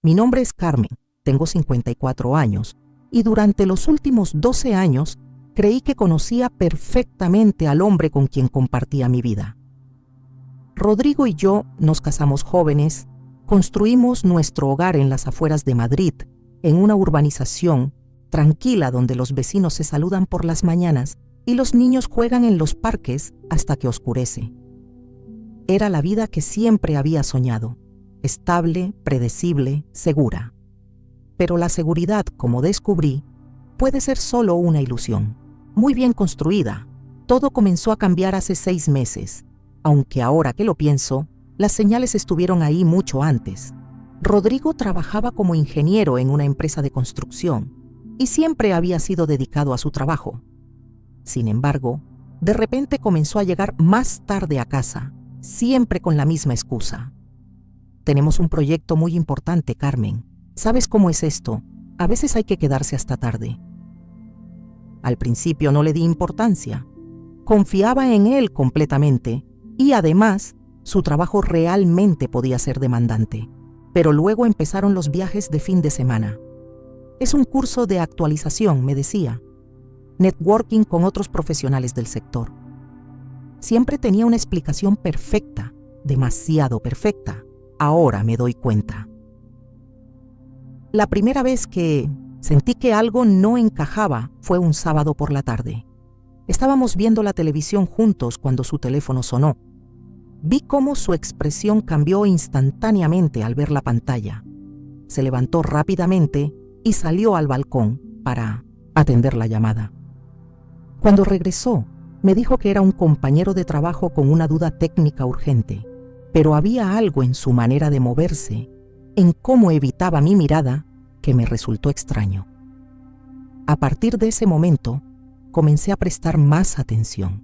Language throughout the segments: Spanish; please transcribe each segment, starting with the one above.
Mi nombre es Carmen, tengo 54 años y durante los últimos 12 años creí que conocía perfectamente al hombre con quien compartía mi vida. Rodrigo y yo nos casamos jóvenes, construimos nuestro hogar en las afueras de Madrid, en una urbanización tranquila donde los vecinos se saludan por las mañanas y los niños juegan en los parques hasta que oscurece. Era la vida que siempre había soñado, estable, predecible, segura. Pero la seguridad, como descubrí, puede ser solo una ilusión. Muy bien construida, todo comenzó a cambiar hace 6 meses, aunque ahora que lo pienso, las señales estuvieron ahí mucho antes. Rodrigo trabajaba como ingeniero en una empresa de construcción y siempre había sido dedicado a su trabajo. Sin embargo, de repente comenzó a llegar más tarde a casa, siempre con la misma excusa. Tenemos un proyecto muy importante, Carmen. ¿Sabes cómo es esto? A veces hay que quedarse hasta tarde. Al principio no le di importancia. Confiaba en él completamente y además su trabajo realmente podía ser demandante. Pero luego empezaron los viajes de fin de semana. Es un curso de actualización, me decía. Networking con otros profesionales del sector. Siempre tenía una explicación perfecta, demasiado perfecta. Ahora me doy cuenta. La primera vez que sentí que algo no encajaba fue un sábado por la tarde. Estábamos viendo la televisión juntos cuando su teléfono sonó. Vi cómo su expresión cambió instantáneamente al ver la pantalla. Se levantó rápidamente y salió al balcón para atender la llamada. Cuando regresó, me dijo que era un compañero de trabajo con una duda técnica urgente, pero había algo en su manera de moverse, en cómo evitaba mi mirada, que me resultó extraño. A partir de ese momento, comencé a prestar más atención.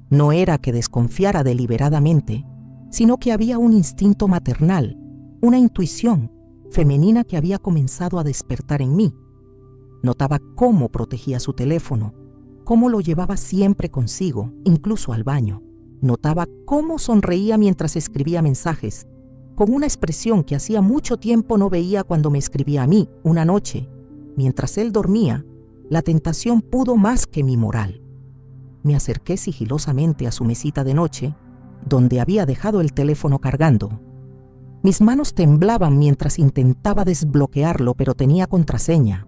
No era que desconfiara deliberadamente, sino que había un instinto maternal, una intuición femenina que había comenzado a despertar en mí. Notaba cómo protegía su teléfono, cómo lo llevaba siempre consigo, incluso al baño. Notaba cómo sonreía mientras escribía mensajes, con una expresión que hacía mucho tiempo no veía cuando me escribía a mí. Una noche, mientras él dormía, la tentación pudo más que mi moral. Me acerqué sigilosamente a su mesita de noche, donde había dejado el teléfono cargando. Mis manos temblaban mientras intentaba desbloquearlo, pero tenía contraseña.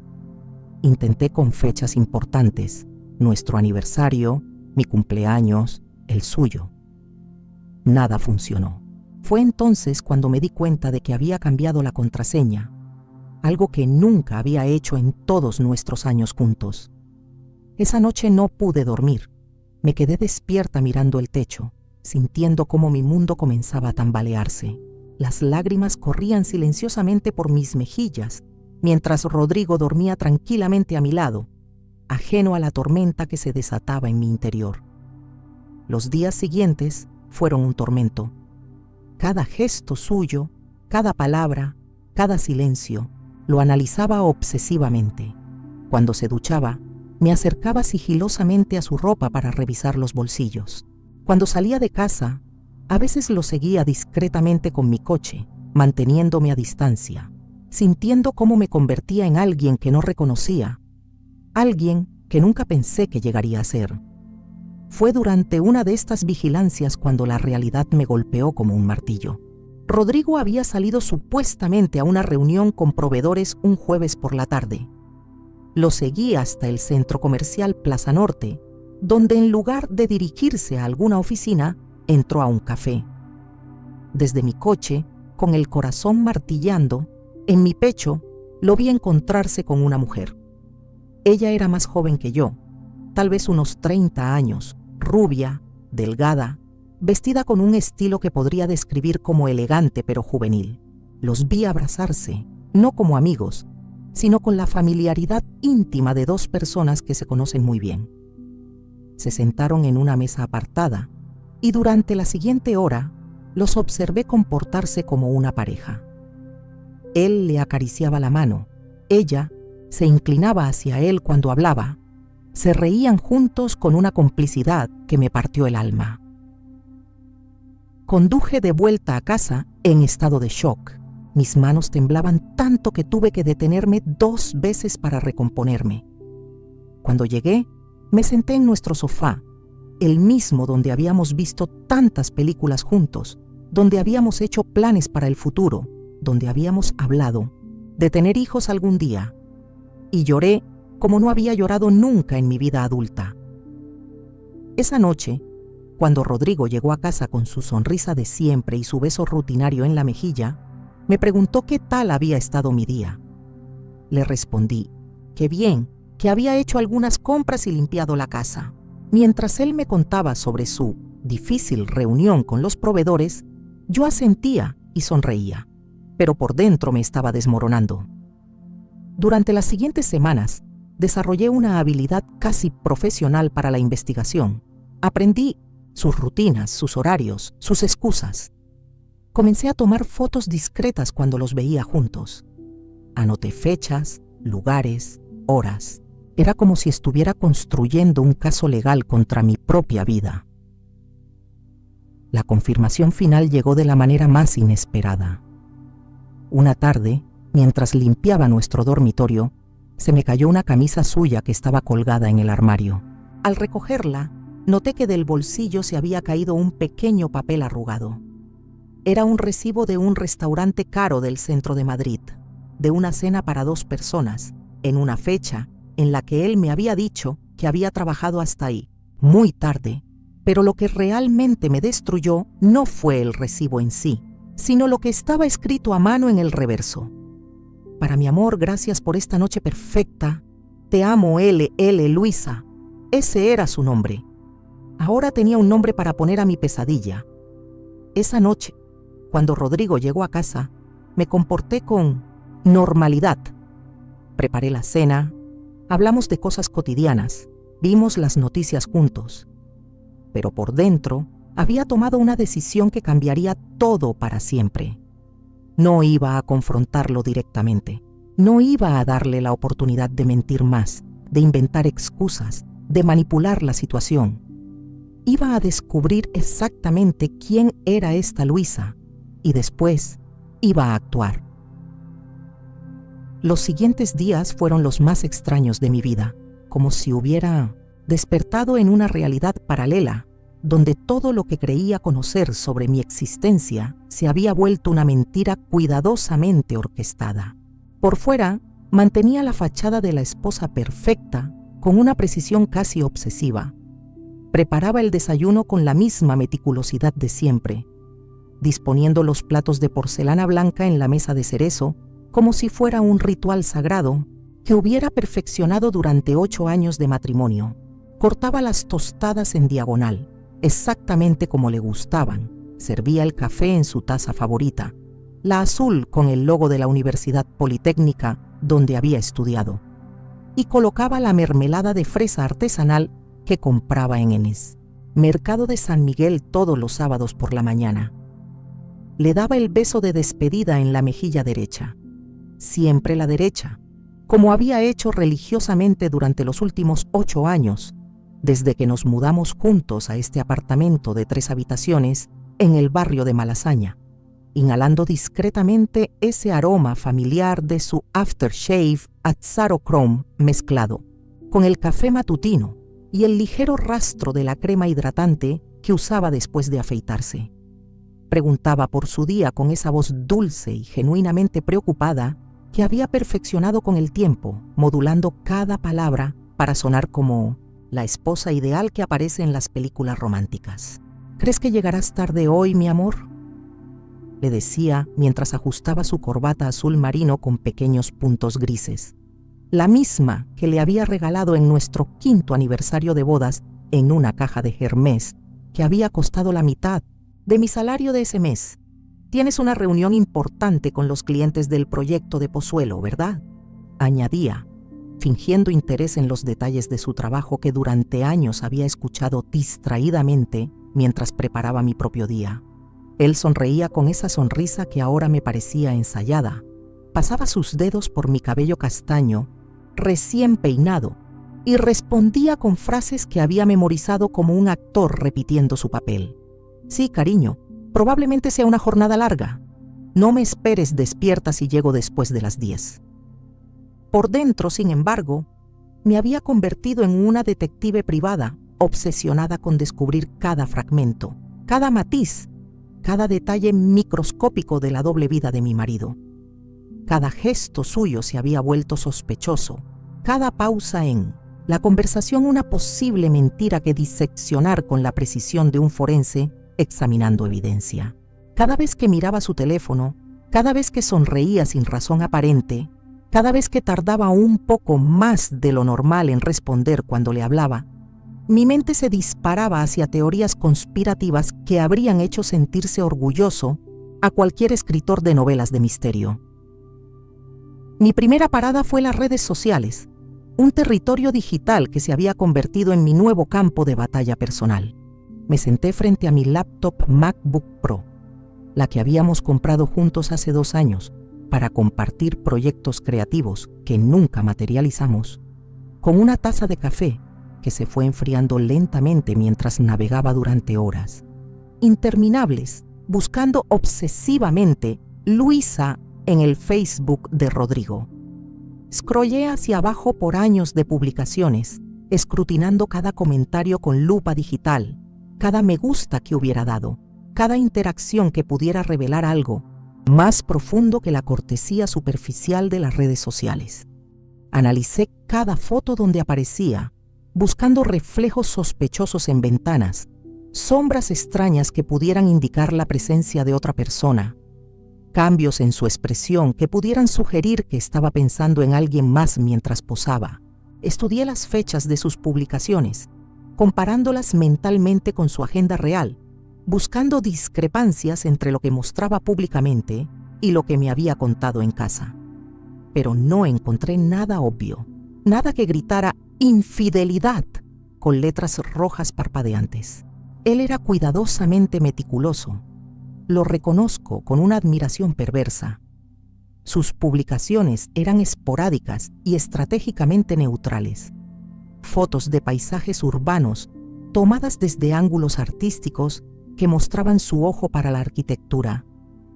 Intenté con fechas importantes, nuestro aniversario, mi cumpleaños, el suyo. Nada funcionó. Fue entonces cuando me di cuenta de que había cambiado la contraseña, algo que nunca había hecho en todos nuestros años juntos. Esa noche no pude dormir. Me quedé despierta mirando el techo, sintiendo cómo mi mundo comenzaba a tambalearse. Las lágrimas corrían silenciosamente por mis mejillas, mientras Rodrigo dormía tranquilamente a mi lado, ajeno a la tormenta que se desataba en mi interior. Los días siguientes fueron un tormento. Cada gesto suyo, cada palabra, cada silencio, lo analizaba obsesivamente. Cuando se duchaba, me acercaba sigilosamente a su ropa para revisar los bolsillos. Cuando salía de casa, a veces lo seguía discretamente con mi coche, manteniéndome a distancia, sintiendo cómo me convertía en alguien que no reconocía, alguien que nunca pensé que llegaría a ser. Fue durante una de estas vigilancias cuando la realidad me golpeó como un martillo. Rodrigo había salido supuestamente a una reunión con proveedores un jueves por la tarde. Lo seguí hasta el centro comercial Plaza Norte, donde en lugar de dirigirse a alguna oficina, entró a un café. Desde mi coche, con el corazón martillando, en mi pecho, lo vi encontrarse con una mujer. Ella era más joven que yo, tal vez unos 30 años, rubia, delgada, vestida con un estilo que podría describir como elegante pero juvenil. Los vi abrazarse, no como amigos, sino con la familiaridad íntima de dos personas que se conocen muy bien. Se sentaron en una mesa apartada y durante la siguiente hora los observé comportarse como una pareja. Él le acariciaba la mano, ella se inclinaba hacia él cuando hablaba. Se reían juntos con una complicidad que me partió el alma. Conduje de vuelta a casa en estado de shock. Mis manos temblaban tanto que tuve que detenerme 2 veces para recomponerme. Cuando llegué, me senté en nuestro sofá, el mismo donde habíamos visto tantas películas juntos, donde habíamos hecho planes para el futuro, donde habíamos hablado de tener hijos algún día, y lloré como no había llorado nunca en mi vida adulta. Esa noche, cuando Rodrigo llegó a casa con su sonrisa de siempre y su beso rutinario en la mejilla, me preguntó qué tal había estado mi día. Le respondí que bien, que había hecho algunas compras y limpiado la casa. Mientras él me contaba sobre su difícil reunión con los proveedores, yo asentía y sonreía, pero por dentro me estaba desmoronando. Durante las siguientes semanas, desarrollé una habilidad casi profesional para la investigación. Aprendí sus rutinas, sus horarios, sus excusas. Comencé a tomar fotos discretas cuando los veía juntos. Anoté fechas, lugares, horas. Era como si estuviera construyendo un caso legal contra mi propia vida. La confirmación final llegó de la manera más inesperada. Una tarde, mientras limpiaba nuestro dormitorio, se me cayó una camisa suya que estaba colgada en el armario. Al recogerla, noté que del bolsillo se había caído un pequeño papel arrugado. Era un recibo de un restaurante caro del centro de Madrid, de una cena para 2 personas, en una fecha en la que él me había dicho que había trabajado hasta ahí, muy tarde, pero lo que realmente me destruyó no fue el recibo en sí, sino lo que estaba escrito a mano en el reverso. Para mi amor, gracias por esta noche perfecta. Te amo, L. Luisa. Ese era su nombre. Ahora tenía un nombre para poner a mi pesadilla. Esa noche, cuando Rodrigo llegó a casa, me comporté con normalidad. Preparé la cena, hablamos de cosas cotidianas, vimos las noticias juntos. Pero por dentro, había tomado una decisión que cambiaría todo para siempre. No iba a confrontarlo directamente. No iba a darle la oportunidad de mentir más, de inventar excusas, de manipular la situación. Iba a descubrir exactamente quién era esta Luisa y después iba a actuar. Los siguientes días fueron los más extraños de mi vida, como si hubiera despertado en una realidad paralela, donde todo lo que creía conocer sobre mi existencia se había vuelto una mentira cuidadosamente orquestada. Por fuera, mantenía la fachada de la esposa perfecta con una precisión casi obsesiva. Preparaba el desayuno con la misma meticulosidad de siempre, disponiendo los platos de porcelana blanca en la mesa de cerezo como si fuera un ritual sagrado que hubiera perfeccionado durante 8 años de matrimonio. Cortaba las tostadas en diagonal, exactamente como le gustaban. Servía el café en su taza favorita, la azul con el logo de la Universidad Politécnica donde había estudiado, y colocaba la mermelada de fresa artesanal que compraba en Ennis, Mercado de San Miguel, todos los sábados por la mañana. Le daba el beso de despedida en la mejilla derecha, siempre la derecha, como había hecho religiosamente durante los últimos 8 años, desde que nos mudamos juntos a este apartamento de 3 habitaciones en el barrio de Malasaña, inhalando discretamente ese aroma familiar de su aftershave Azarochrome mezclado con el café matutino y el ligero rastro de la crema hidratante que usaba después de afeitarse. Preguntaba por su día con esa voz dulce y genuinamente preocupada que había perfeccionado con el tiempo, modulando cada palabra para sonar como la esposa ideal que aparece en las películas románticas. ¿Crees que llegarás tarde hoy, mi amor?, le decía mientras ajustaba su corbata azul marino con pequeños puntos grises, la misma que le había regalado en nuestro 5º aniversario de bodas en una caja de Hermès que había costado la mitad de mi salario de ese mes. Tienes una reunión importante con los clientes del proyecto de Pozuelo, ¿verdad?, añadía, fingiendo interés en los detalles de su trabajo que durante años había escuchado distraídamente mientras preparaba mi propio día. Él sonreía con esa sonrisa que ahora me parecía ensayada. Pasaba sus dedos por mi cabello castaño, recién peinado, y respondía con frases que había memorizado como un actor repitiendo su papel. Sí, cariño, probablemente sea una jornada larga. No me esperes despierta si llego después de las 10. Por dentro, sin embargo, me había convertido en una detective privada, obsesionada con descubrir cada fragmento, cada matiz, cada detalle microscópico de la doble vida de mi marido. Cada gesto suyo se había vuelto sospechoso, cada pausa en la conversación una posible mentira que diseccionar con la precisión de un forense examinando evidencia. Cada vez que miraba su teléfono, cada vez que sonreía sin razón aparente, cada vez que tardaba un poco más de lo normal en responder cuando le hablaba, mi mente se disparaba hacia teorías conspirativas que habrían hecho sentirse orgulloso a cualquier escritor de novelas de misterio. Mi primera parada fue las redes sociales, un territorio digital que se había convertido en mi nuevo campo de batalla personal. Me senté frente a mi laptop MacBook Pro, la que habíamos comprado juntos hace 2 años, para compartir proyectos creativos que nunca materializamos, con una taza de café que se fue enfriando lentamente mientras navegaba durante horas interminables, buscando obsesivamente Luisa en el Facebook de Rodrigo. Scrollé hacia abajo por años de publicaciones, escrutinando cada comentario con lupa digital, cada me gusta que hubiera dado, cada interacción que pudiera revelar algo más profundo que la cortesía superficial de las redes sociales. Analicé cada foto donde aparecía, buscando reflejos sospechosos en ventanas, sombras extrañas que pudieran indicar la presencia de otra persona, cambios en su expresión que pudieran sugerir que estaba pensando en alguien más mientras posaba. Estudié las fechas de sus publicaciones, comparándolas mentalmente con su agenda real, buscando discrepancias entre lo que mostraba públicamente y lo que me había contado en casa. Pero no encontré nada obvio, nada que gritara infidelidad con letras rojas parpadeantes. Él era cuidadosamente meticuloso. Lo reconozco con una admiración perversa. Sus publicaciones eran esporádicas y estratégicamente neutrales. Fotos de paisajes urbanos tomadas desde ángulos artísticos que mostraban su ojo para la arquitectura,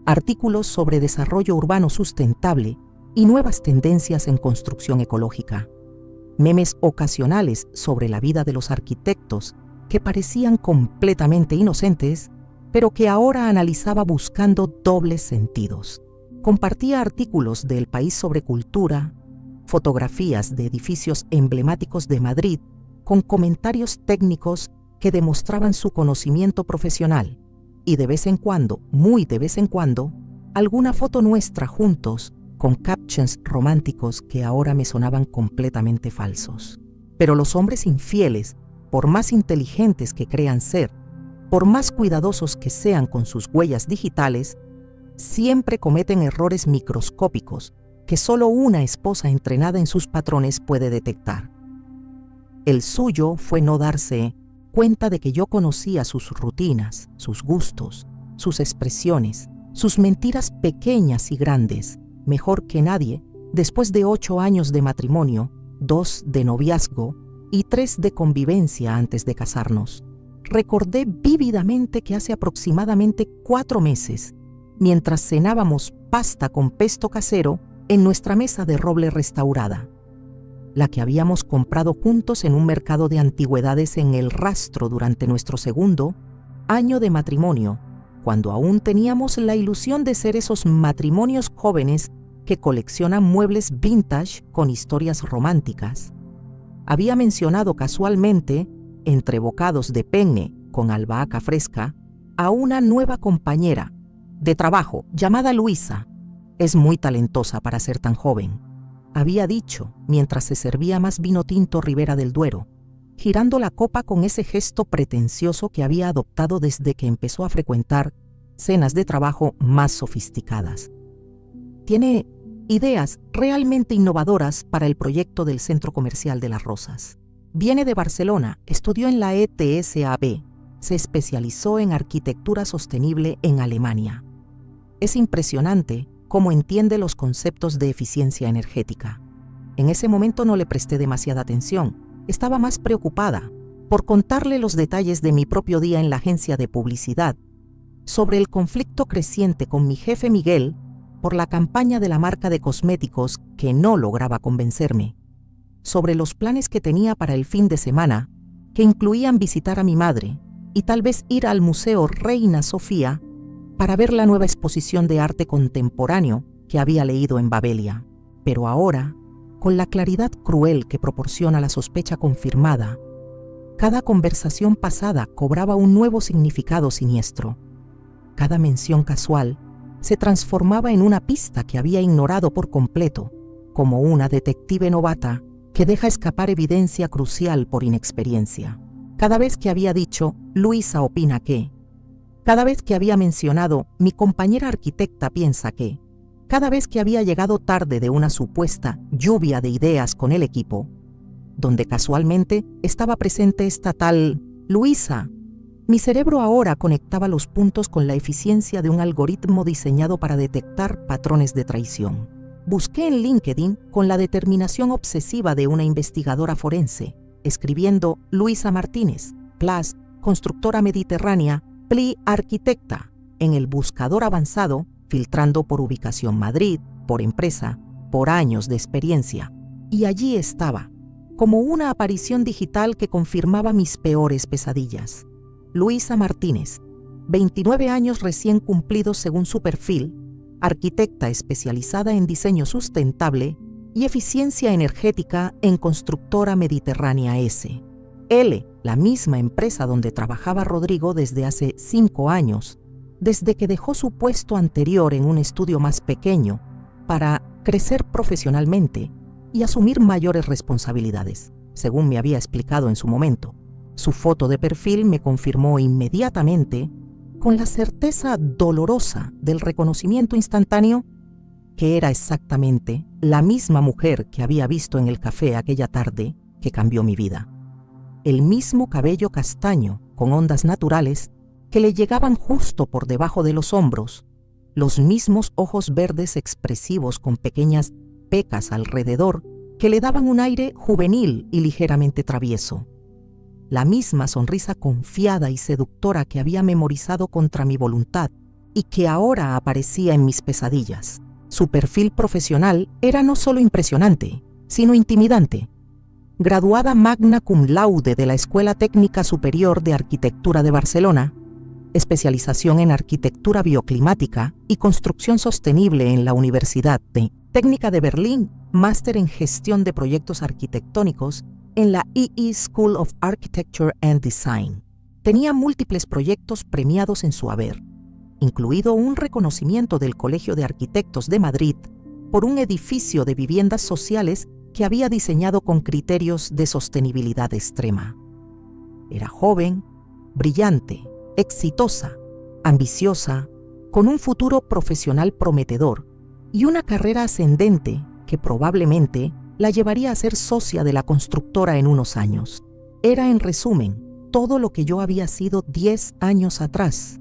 artículos sobre desarrollo urbano sustentable y nuevas tendencias en construcción ecológica, memes ocasionales sobre la vida de los arquitectos que parecían completamente inocentes, pero que ahora analizaba buscando dobles sentidos. Compartía artículos de El País sobre cultura, fotografías de edificios emblemáticos de Madrid con comentarios técnicos que demostraban su conocimiento profesional y de vez en cuando, muy de vez en cuando, alguna foto nuestra juntos con captions románticos que ahora me sonaban completamente falsos. Pero los hombres infieles, por más inteligentes que crean ser, por más cuidadosos que sean con sus huellas digitales, siempre cometen errores microscópicos que solo una esposa entrenada en sus patrones puede detectar. El suyo fue no darse cuenta de que yo conocía sus rutinas, sus gustos, sus expresiones, sus mentiras pequeñas y grandes, mejor que nadie, después de 8 años de matrimonio, 2 de noviazgo y 3 de convivencia antes de casarnos. Recordé vívidamente que hace aproximadamente 4 meses, mientras cenábamos pasta con pesto casero en nuestra mesa de roble restaurada, la que habíamos comprado juntos en un mercado de antigüedades en El Rastro durante nuestro segundo año de matrimonio, cuando aún teníamos la ilusión de ser esos matrimonios jóvenes que coleccionan muebles vintage con historias románticas. Había mencionado casualmente, entre bocados de penne con albahaca fresca, a una nueva compañera de trabajo llamada Luisa. Es muy talentosa para ser tan joven, había dicho mientras se servía más vino tinto Ribera del Duero, girando la copa con ese gesto pretencioso que había adoptado desde que empezó a frecuentar cenas de trabajo más sofisticadas. Tiene ideas realmente innovadoras para el proyecto del Centro Comercial de Las Rosas. Viene de Barcelona, estudió en la ETSAB, se especializó en arquitectura sostenible en Alemania. Es impresionante cómo entiende los conceptos de eficiencia energética. En ese momento no le presté demasiada atención, estaba más preocupada por contarle los detalles de mi propio día en la agencia de publicidad, sobre el conflicto creciente con mi jefe Miguel por la campaña de la marca de cosméticos que no lograba convencerme, sobre los planes que tenía para el fin de semana, que incluían visitar a mi madre y tal vez ir al Museo Reina Sofía para ver la nueva exposición de arte contemporáneo que había leído en Babelia. Pero ahora, con la claridad cruel que proporciona la sospecha confirmada, cada conversación pasada cobraba un nuevo significado siniestro. Cada mención casual se transformaba en una pista que había ignorado por completo, como una detective novata que deja escapar evidencia crucial por inexperiencia. Cada vez que había dicho, Luisa opina que, cada vez que había mencionado, mi compañera arquitecta piensa que, cada vez que había llegado tarde de una supuesta lluvia de ideas con el equipo, donde casualmente estaba presente esta tal Luisa, mi cerebro ahora conectaba los puntos con la eficiencia de un algoritmo diseñado para detectar patrones de traición. Busqué en LinkedIn con la determinación obsesiva de una investigadora forense, escribiendo Luisa Martínez, plus, constructora mediterránea, pli arquitecta, en el buscador avanzado, filtrando por ubicación Madrid, por empresa, por años de experiencia. Y allí estaba, como una aparición digital que confirmaba mis peores pesadillas. Luisa Martínez, 29 años recién cumplidos según su perfil, arquitecta especializada en diseño sustentable y eficiencia energética en Constructora Mediterránea S. L, la misma empresa donde trabajaba Rodrigo desde hace 5 años, desde que dejó su puesto anterior en un estudio más pequeño para crecer profesionalmente y asumir mayores responsabilidades, según me había explicado en su momento. Su foto de perfil me confirmó inmediatamente, con la certeza dolorosa del reconocimiento instantáneo, que era exactamente la misma mujer que había visto en el café aquella tarde que cambió mi vida. El mismo cabello castaño con ondas naturales que le llegaban justo por debajo de los hombros, los mismos ojos verdes expresivos con pequeñas pecas alrededor que le daban un aire juvenil y ligeramente travieso. La misma sonrisa confiada y seductora que había memorizado contra mi voluntad y que ahora aparecía en mis pesadillas. Su perfil profesional era no solo impresionante, sino intimidante. Graduada magna cum laude de la Escuela Técnica Superior de Arquitectura de Barcelona, especialización en arquitectura bioclimática y construcción sostenible en la Universidad Técnica de Berlín, máster en gestión de proyectos arquitectónicos en la EE School of Architecture and Design. Tenía múltiples proyectos premiados en su haber, incluido un reconocimiento del Colegio de Arquitectos de Madrid por un edificio de viviendas sociales que había diseñado con criterios de sostenibilidad extrema. Era joven, brillante, exitosa, ambiciosa, con un futuro profesional prometedor y una carrera ascendente que probablemente la llevaría a ser socia de la constructora en unos años. Era, en resumen, todo lo que yo había sido 10 años atrás,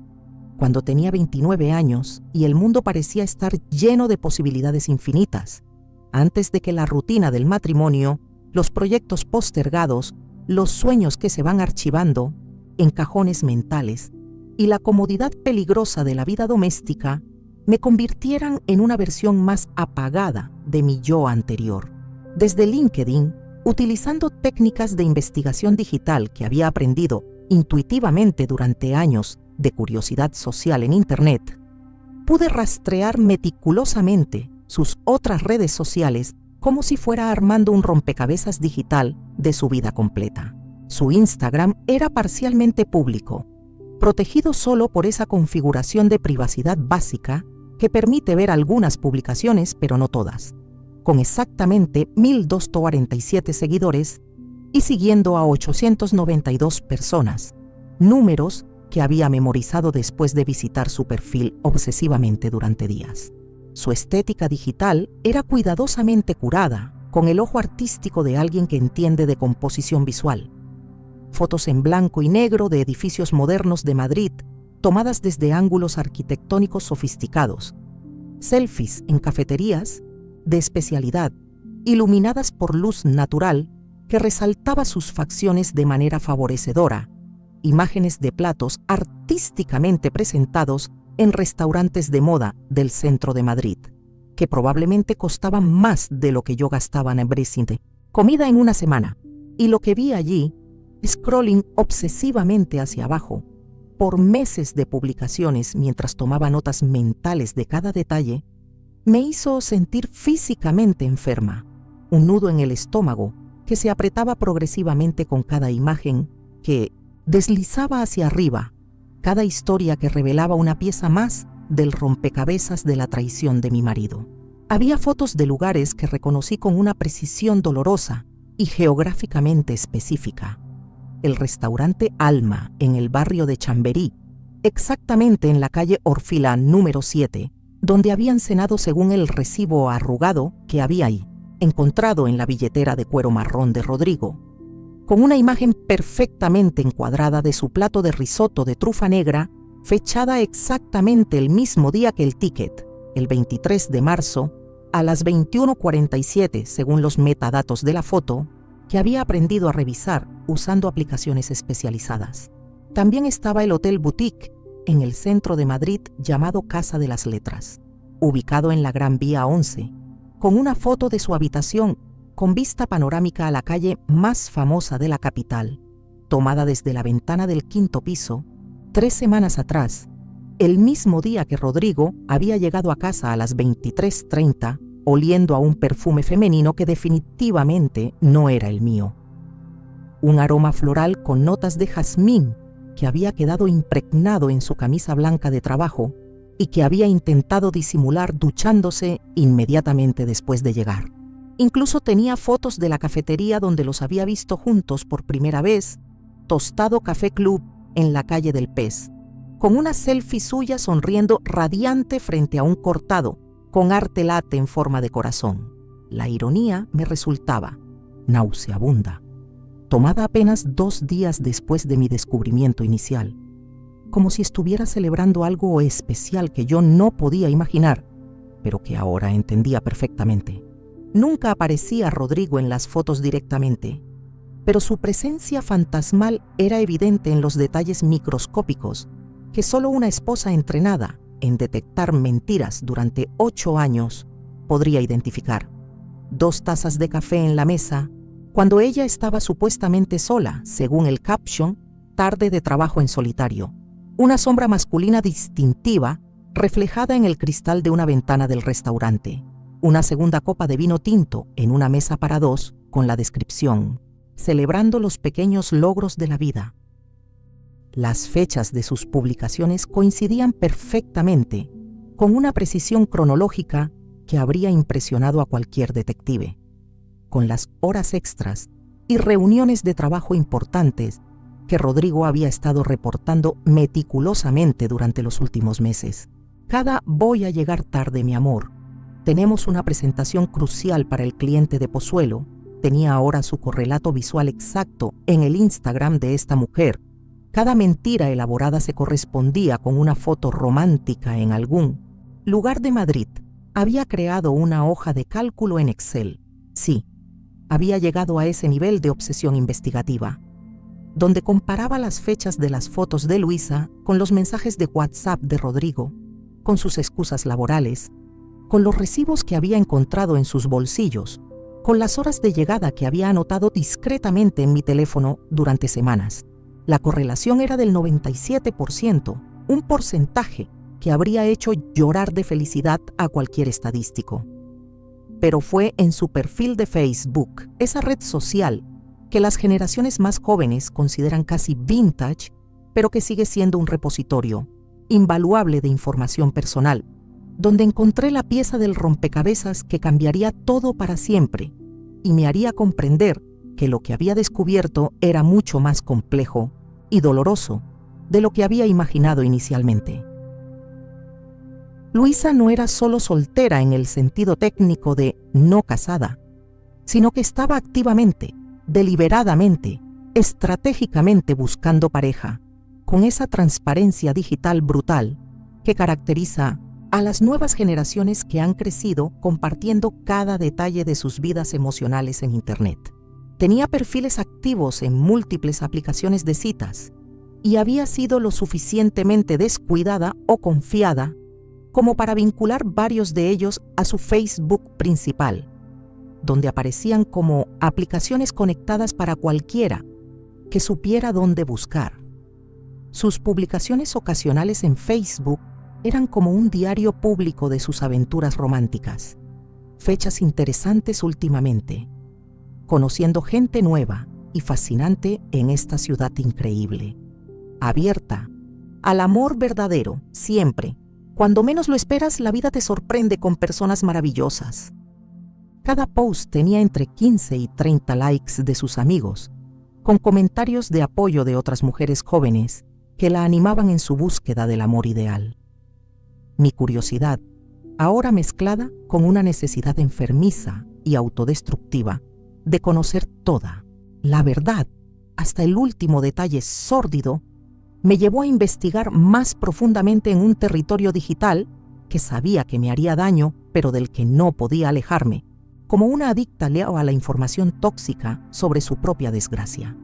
cuando tenía 29 años y el mundo parecía estar lleno de posibilidades infinitas, antes de que la rutina del matrimonio, los proyectos postergados, los sueños que se van archivando en cajones mentales y la comodidad peligrosa de la vida doméstica me convirtieran en una versión más apagada de mi yo anterior. Desde LinkedIn, utilizando técnicas de investigación digital que había aprendido intuitivamente durante años de curiosidad social en Internet, pude rastrear meticulosamente sus otras redes sociales como si fuera armando un rompecabezas digital de su vida completa. Su Instagram era parcialmente público, protegido solo por esa configuración de privacidad básica que permite ver algunas publicaciones, pero no todas, con exactamente 1.247 seguidores y siguiendo a 892 personas, números que había memorizado después de visitar su perfil obsesivamente durante días. Su estética digital era cuidadosamente curada, con el ojo artístico de alguien que entiende de composición visual. Fotos en blanco y negro de edificios modernos de Madrid, tomadas desde ángulos arquitectónicos sofisticados. Selfies en cafeterías de especialidad, iluminadas por luz natural que resaltaba sus facciones de manera favorecedora, imágenes de platos artísticamente presentados en restaurantes de moda del centro de Madrid, que probablemente costaban más de lo que yo gastaba en Bresinde. Comida en una semana. Y lo que vi allí, scrolling obsesivamente hacia abajo, por meses de publicaciones mientras tomaba notas mentales de cada detalle, me hizo sentir físicamente enferma, un nudo en el estómago que se apretaba progresivamente con cada imagen que deslizaba hacia arriba, cada historia que revelaba una pieza más del rompecabezas de la traición de mi marido. Había fotos de lugares que reconocí con una precisión dolorosa y geográficamente específica. El restaurante Alma en el barrio de Chamberí, exactamente en la calle Orfila número 7, donde habían cenado según el recibo arrugado que había ahí, encontrado en la billetera de cuero marrón de Rodrigo, con una imagen perfectamente encuadrada de su plato de risotto de trufa negra, fechada exactamente el mismo día que el ticket, el 23 de marzo, a las 21:47, según los metadatos de la foto, que había aprendido a revisar usando aplicaciones especializadas. También estaba el Hotel Boutique, en el centro de Madrid llamado Casa de las Letras, ubicado en la Gran Vía 11, con una foto de su habitación con vista panorámica a la calle más famosa de la capital, tomada desde la ventana del 5º piso, 3 semanas atrás, el mismo día que Rodrigo había llegado a casa a las 23:30, oliendo a un perfume femenino que definitivamente no era el mío. Un aroma floral con notas de jazmín que había quedado impregnado en su camisa blanca de trabajo y que había intentado disimular duchándose inmediatamente después de llegar. Incluso tenía fotos de la cafetería donde los había visto juntos por primera vez, Tostado Café Club en la calle del Pez, con una selfie suya sonriendo radiante frente a un cortado con arte late en forma de corazón. La ironía me resultaba nauseabunda, tomada apenas 2 días después de mi descubrimiento inicial, como si estuviera celebrando algo especial que yo no podía imaginar, pero que ahora entendía perfectamente. Nunca aparecía Rodrigo en las fotos directamente, pero su presencia fantasmal era evidente en los detalles microscópicos que solo una esposa entrenada en detectar mentiras durante 8 años podría identificar. 2 tazas de café en la mesa, cuando ella estaba supuestamente sola, según el caption, tarde de trabajo en solitario. Una sombra masculina distintiva reflejada en el cristal de una ventana del restaurante. Una segunda copa de vino tinto en una mesa para 2 con la descripción: celebrando los pequeños logros de la vida. Las fechas de sus publicaciones coincidían perfectamente, con una precisión cronológica que habría impresionado a cualquier detective, con las horas extras y reuniones de trabajo importantes que Rodrigo había estado reportando meticulosamente durante los últimos meses. Cada "voy a llegar tarde, mi amor", tenemos una presentación crucial para el cliente de Pozuelo, tenía ahora su correlato visual exacto en el Instagram de esta mujer. Cada mentira elaborada se correspondía con una foto romántica en algún lugar de Madrid. Había creado una hoja de cálculo en Excel. Sí, había llegado a ese nivel de obsesión investigativa, donde comparaba las fechas de las fotos de Luisa con los mensajes de WhatsApp de Rodrigo, con sus excusas laborales, con los recibos que había encontrado en sus bolsillos, con las horas de llegada que había anotado discretamente en mi teléfono durante semanas. La correlación era del 97%, un porcentaje que habría hecho llorar de felicidad a cualquier estadístico. Pero fue en su perfil de Facebook, esa red social que las generaciones más jóvenes consideran casi vintage, pero que sigue siendo un repositorio invaluable de información personal, donde encontré la pieza del rompecabezas que cambiaría todo para siempre y me haría comprender que lo que había descubierto era mucho más complejo y doloroso de lo que había imaginado inicialmente. Luisa no era solo soltera en el sentido técnico de no casada, sino que estaba activamente, deliberadamente, estratégicamente buscando pareja, con esa transparencia digital brutal que caracteriza a las nuevas generaciones que han crecido compartiendo cada detalle de sus vidas emocionales en Internet. Tenía perfiles activos en múltiples aplicaciones de citas y había sido lo suficientemente descuidada o confiada como para vincular varios de ellos a su Facebook principal, donde aparecían como aplicaciones conectadas para cualquiera que supiera dónde buscar. Sus publicaciones ocasionales en Facebook eran como un diario público de sus aventuras románticas. Fechas interesantes últimamente, conociendo gente nueva y fascinante en esta ciudad increíble. Abierta al amor verdadero, siempre. Cuando menos lo esperas, la vida te sorprende con personas maravillosas. Cada post tenía entre 15 y 30 likes de sus amigos, con comentarios de apoyo de otras mujeres jóvenes que la animaban en su búsqueda del amor ideal. Mi curiosidad, ahora mezclada con una necesidad enfermiza y autodestructiva de conocer toda la verdad, hasta el último detalle sórdido, me llevó a investigar más profundamente en un territorio digital que sabía que me haría daño, pero del que no podía alejarme, como una adicta a la información tóxica sobre su propia desgracia.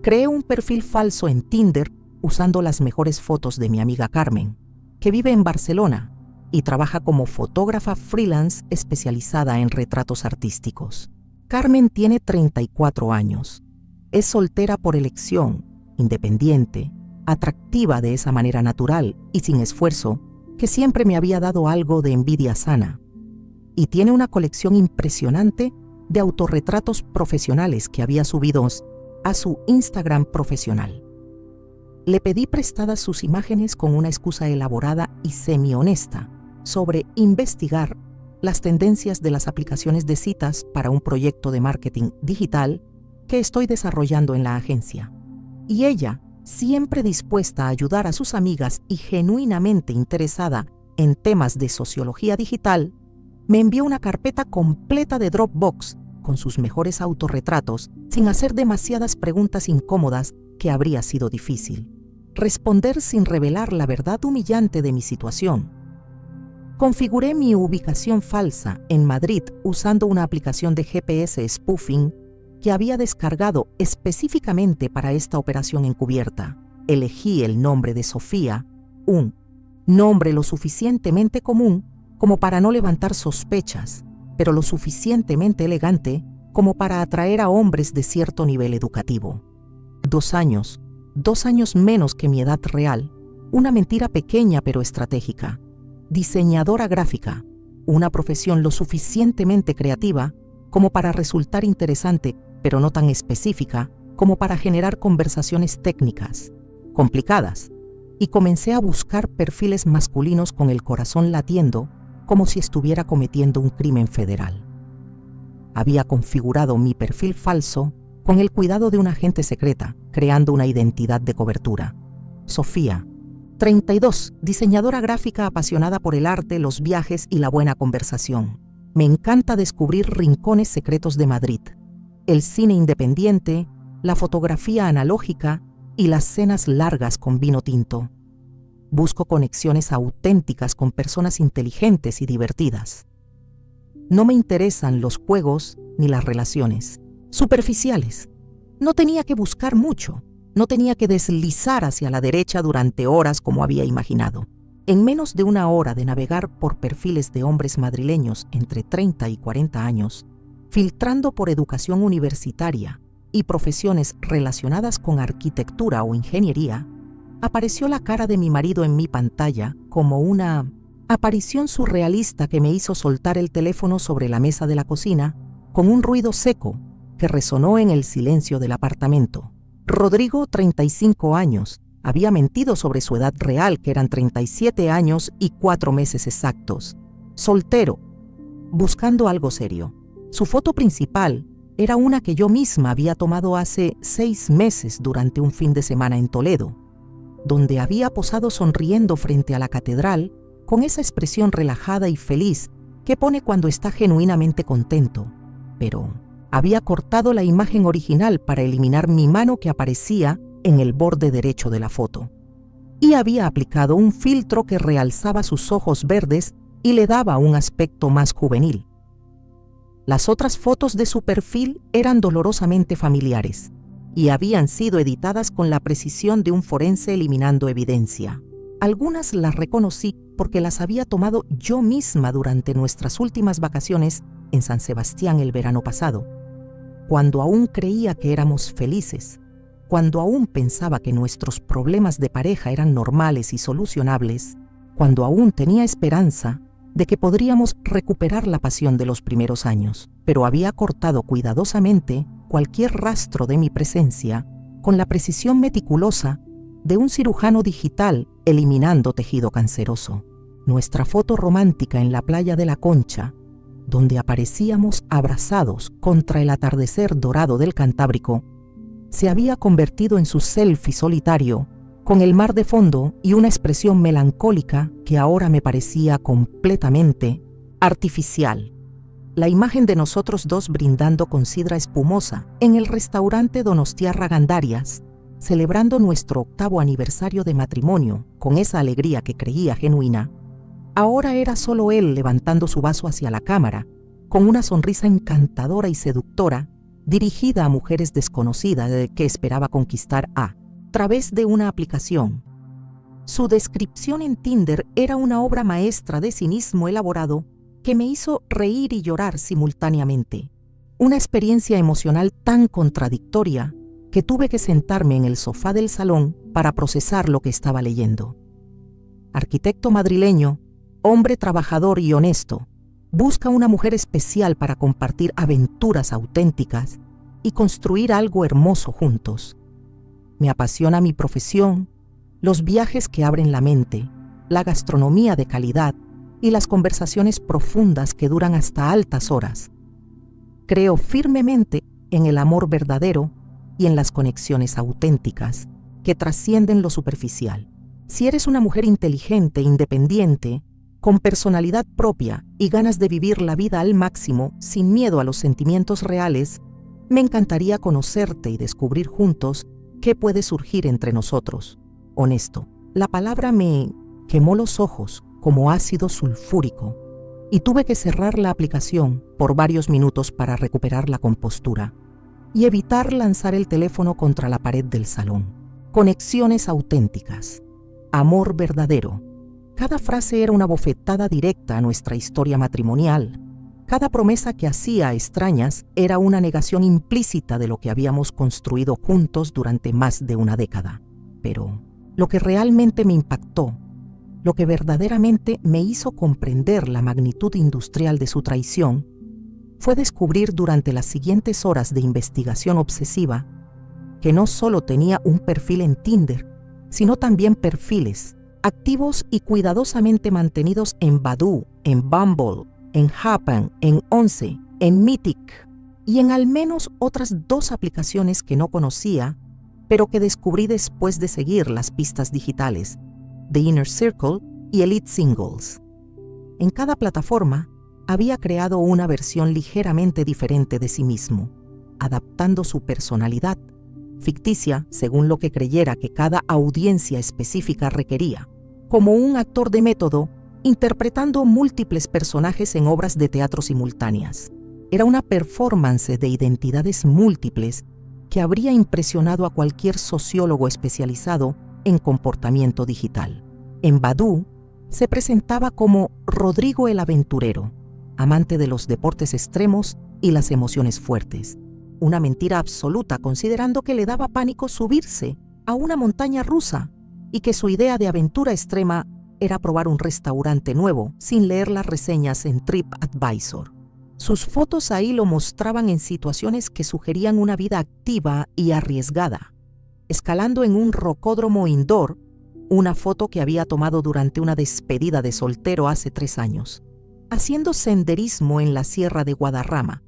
Creé un perfil falso en Tinder usando las mejores fotos de mi amiga Carmen, que vive en Barcelona y trabaja como fotógrafa freelance especializada en retratos artísticos. Carmen tiene 34 años. Es soltera por elección, independiente, atractiva de esa manera natural y sin esfuerzo, que siempre me había dado algo de envidia sana. Y tiene una colección impresionante de autorretratos profesionales que había subido a su Instagram profesional. Le pedí prestadas sus imágenes con una excusa elaborada y semi-honesta sobre investigar las tendencias de las aplicaciones de citas para un proyecto de marketing digital que estoy desarrollando en la agencia. Y ella, siempre dispuesta a ayudar a sus amigas y genuinamente interesada en temas de sociología digital, me envió una carpeta completa de Dropbox con sus mejores autorretratos sin hacer demasiadas preguntas incómodas que habría sido difícil responder sin revelar la verdad humillante de mi situación. Configuré mi ubicación falsa en Madrid usando una aplicación de GPS spoofing que había descargado específicamente para esta operación encubierta. Elegí el nombre de Sofía, un nombre lo suficientemente común como para no levantar sospechas, pero lo suficientemente elegante como para atraer a hombres de cierto nivel educativo. 2 años menos que mi edad real, una mentira pequeña pero estratégica. Diseñadora gráfica, una profesión lo suficientemente creativa como para resultar interesante, pero no tan específica como para generar conversaciones técnicas, complicadas, y comencé a buscar perfiles masculinos con el corazón latiendo como si estuviera cometiendo un crimen federal. Había configurado mi perfil falso con el cuidado de una agente secreta, creando una identidad de cobertura. Sofía, 32, diseñadora gráfica apasionada por el arte, los viajes y la buena conversación. Me encanta descubrir rincones secretos de Madrid, el cine independiente, la fotografía analógica y las cenas largas con vino tinto. Busco conexiones auténticas con personas inteligentes y divertidas. No me interesan los juegos ni las relaciones superficiales. No tenía que buscar mucho, no tenía que deslizar hacia la derecha durante horas como había imaginado. En menos de una hora de navegar por perfiles de hombres madrileños entre 30 y 40 años, filtrando por educación universitaria y profesiones relacionadas con arquitectura o ingeniería, apareció la cara de mi marido en mi pantalla como una aparición surrealista que me hizo soltar el teléfono sobre la mesa de la cocina con un ruido seco que resonó en el silencio del apartamento. Rodrigo, 35 años, había mentido sobre su edad real, que eran 37 años y 4 meses exactos. Soltero, buscando algo serio. Su foto principal era una que yo misma había tomado hace 6 meses durante un fin de semana en Toledo, donde había posado sonriendo frente a la catedral con esa expresión relajada y feliz que pone cuando está genuinamente contento. Pero había cortado la imagen original para eliminar mi mano que aparecía en el borde derecho de la foto. Y había aplicado un filtro que realzaba sus ojos verdes y le daba un aspecto más juvenil. Las otras fotos de su perfil eran dolorosamente familiares y habían sido editadas con la precisión de un forense eliminando evidencia. Algunas las reconocí porque las había tomado yo misma durante nuestras últimas vacaciones en San Sebastián el verano pasado, cuando aún creía que éramos felices, cuando aún pensaba que nuestros problemas de pareja eran normales y solucionables, cuando aún tenía esperanza de que podríamos recuperar la pasión de los primeros años, pero había cortado cuidadosamente cualquier rastro de mi presencia con la precisión meticulosa de un cirujano digital eliminando tejido canceroso. Nuestra foto romántica en la playa de la Concha, donde aparecíamos abrazados contra el atardecer dorado del Cantábrico, se había convertido en su selfie solitario, con el mar de fondo y una expresión melancólica que ahora me parecía completamente artificial. La imagen de nosotros dos brindando con sidra espumosa en el restaurante Donostiarra Gandarias, celebrando nuestro 8º aniversario de matrimonio con esa alegría que creía genuina, ahora era solo él levantando su vaso hacia la cámara, con una sonrisa encantadora y seductora, dirigida a mujeres desconocidas que esperaba conquistar a través de una aplicación. Su descripción en Tinder era una obra maestra de cinismo elaborado que me hizo reír y llorar simultáneamente. Una experiencia emocional tan contradictoria que tuve que sentarme en el sofá del salón para procesar lo que estaba leyendo. Arquitecto madrileño, hombre trabajador y honesto, busca una mujer especial para compartir aventuras auténticas y construir algo hermoso juntos. Me apasiona mi profesión, los viajes que abren la mente, la gastronomía de calidad y las conversaciones profundas que duran hasta altas horas. Creo firmemente en el amor verdadero y en las conexiones auténticas que trascienden lo superficial. Si eres una mujer inteligente, independiente, con personalidad propia y ganas de vivir la vida al máximo sin miedo a los sentimientos reales, me encantaría conocerte y descubrir juntos qué puede surgir entre nosotros. Honesto, la palabra me quemó los ojos como ácido sulfúrico y tuve que cerrar la aplicación por varios minutos para recuperar la compostura y evitar lanzar el teléfono contra la pared del salón. Conexiones auténticas, amor verdadero. Cada frase era una bofetada directa a nuestra historia matrimonial. Cada promesa que hacía a extrañas era una negación implícita de lo que habíamos construido juntos durante más de una década. Pero lo que realmente me impactó, lo que verdaderamente me hizo comprender la magnitud industrial de su traición, fue descubrir durante las siguientes horas de investigación obsesiva que no solo tenía un perfil en Tinder, sino también perfiles activos y cuidadosamente mantenidos en Badoo, en Bumble, en Happen, en Once, en Mythic y en al menos otras 2 aplicaciones que no conocía, pero que descubrí después de seguir las pistas digitales, The Inner Circle y Elite Singles. En cada plataforma había creado una versión ligeramente diferente de sí mismo, adaptando su personalidad, ficticia según lo que creyera que cada audiencia específica requería, como un actor de método interpretando múltiples personajes en obras de teatro simultáneas. Era una performance de identidades múltiples que habría impresionado a cualquier sociólogo especializado en comportamiento digital. En Badoo se presentaba como Rodrigo el Aventurero, amante de los deportes extremos y las emociones fuertes. Una mentira absoluta, considerando que le daba pánico subirse a una montaña rusa y que su idea de aventura extrema era probar un restaurante nuevo sin leer las reseñas en TripAdvisor. Sus fotos ahí lo mostraban en situaciones que sugerían una vida activa y arriesgada, escalando en un rocódromo indoor, una foto que había tomado durante una despedida de soltero hace 3 años, haciendo senderismo en la Sierra de Guadarrama,